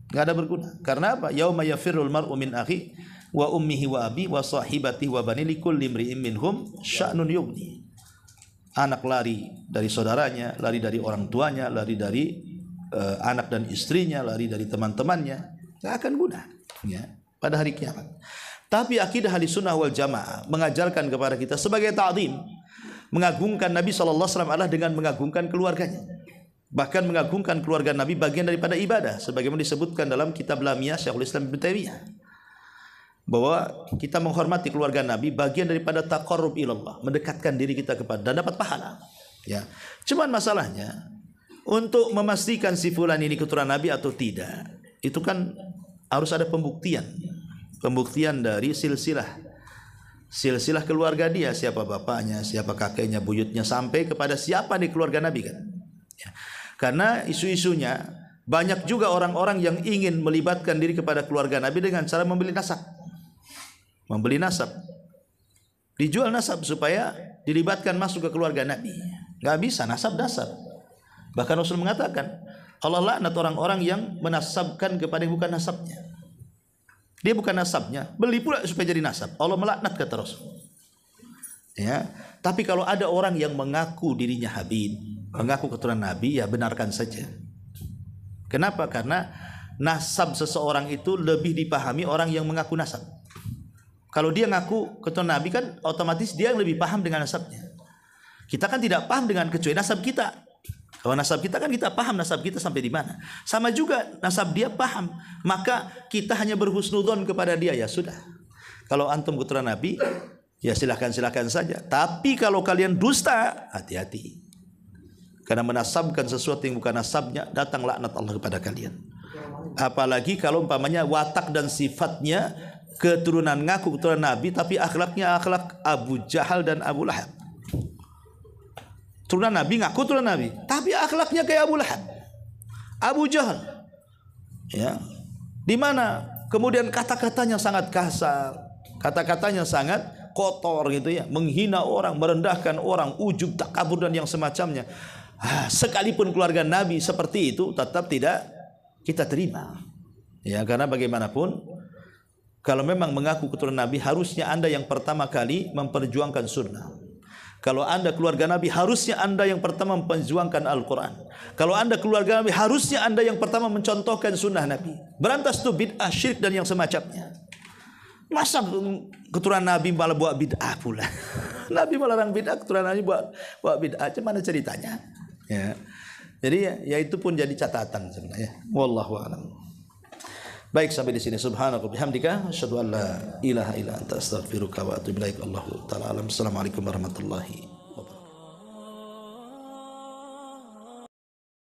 Enggak ada berguna. Karena apa? Yauma yafirrul mar'u min akhi wa ummihi wa abi wa sahibatihi wa bani likulli imri'in minhum sya'nun yughni. Anak lari dari saudaranya, lari dari orang tuanya, lari dari anak dan istrinya, lari dari teman-temannya. Enggak akan guna, ya, pada hari kiamat. Tapi akidah Ahlussunnah wal Jamaah mengajarkan kepada kita sebagai ta'zim, mengagungkan Nabi SAW adalah dengan mengagungkan keluarganya. Bahkan mengagungkan keluarga Nabi bagian daripada ibadah, sebagaimana disebutkan dalam kitab Lamiyah Syekhul Islam Ibnu Taimiyah, bahwa kita menghormati keluarga Nabi bagian daripada taqarrub ilallah, mendekatkan diri kita kepada dan dapat pahala. Ya, cuman masalahnya untuk memastikan si fulan ini keturunan Nabi atau tidak, itu kan harus ada pembuktian dari silsilah keluarga dia, siapa bapaknya, siapa kakeknya, buyutnya, sampai kepada siapa di keluarga Nabi kan. Ya. Karena isu-isunya Banyak juga orang-orang yang ingin melibatkan diri kepada keluarga Nabi dengan cara membeli nasab. Membeli nasab. Dijual nasab supaya dilibatkan masuk ke keluarga Nabi. Gak bisa, nasab. Bahkan Rasul mengatakan, Allah laknat orang-orang yang menasabkan kepada yang bukan nasabnya. Dia bukan nasabnya, beli pula supaya jadi nasab. Allah melaknat, kata Rasul. Ya, tapi kalau ada orang yang mengaku dirinya Habib, mengaku keturunan Nabi, ya benarkan saja. Kenapa? Karena nasab seseorang itu lebih dipahami orang yang mengaku nasab. Kalau dia ngaku keturunan Nabi kan otomatis dia yang lebih paham dengan nasabnya. Kita kan tidak paham dengan kecuali nasab kita. Kalau nasab kita kan kita paham nasab kita sampai di mana. Sama juga nasab dia paham. Maka kita hanya berhusnudzon kepada dia, ya sudah. Kalau antum keturunan Nabi, ya silakan saja. Tapi kalau kalian dusta, hati-hati. Karena menasabkan sesuatu yang bukan nasabnya, datang laknat Allah kepada kalian. Apalagi kalau umpamanya watak dan sifatnya keturunan ngaku keturunan Nabi, tapi akhlaknya akhlak Abu Jahal dan Abu Lahab. Turunan Nabi ngaku turunan Nabi, tapi akhlaknya kayak Abu Lahab, Abu Jahal. Ya, di mana kemudian kata-katanya sangat kasar, kata-katanya sangat kotor gitu ya, menghina orang, merendahkan orang, ujub, takabur dan yang semacamnya. Sekalipun keluarga Nabi seperti itu, tetap tidak kita terima. Ya, karena bagaimanapun kalau memang mengaku keturunan Nabi, harusnya Anda yang pertama kali memperjuangkan sunnah. Kalau Anda keluarga Nabi, harusnya Anda yang pertama memperjuangkan Al-Quran. Kalau Anda keluarga Nabi, harusnya Anda yang pertama mencontohkan sunnah Nabi. Berantas itu bid'ah, syirik dan yang semacamnya. Masa keturunan Nabi malah buat bid'ah pula? Nabi melarang bid'ah, keturunan Nabi buat bid'ah. Mana ceritanya? Ya. Jadi ya itu pun jadi catatan sebenarnya. Wallahu a'lam. Baik, sampai di sini. Subhanaka bihamdika asyhadu an la ilaha illa anta astaghfiruka wa atubu ilaik. Allahu ta'ala alam. Assalamualaikum warahmatullahi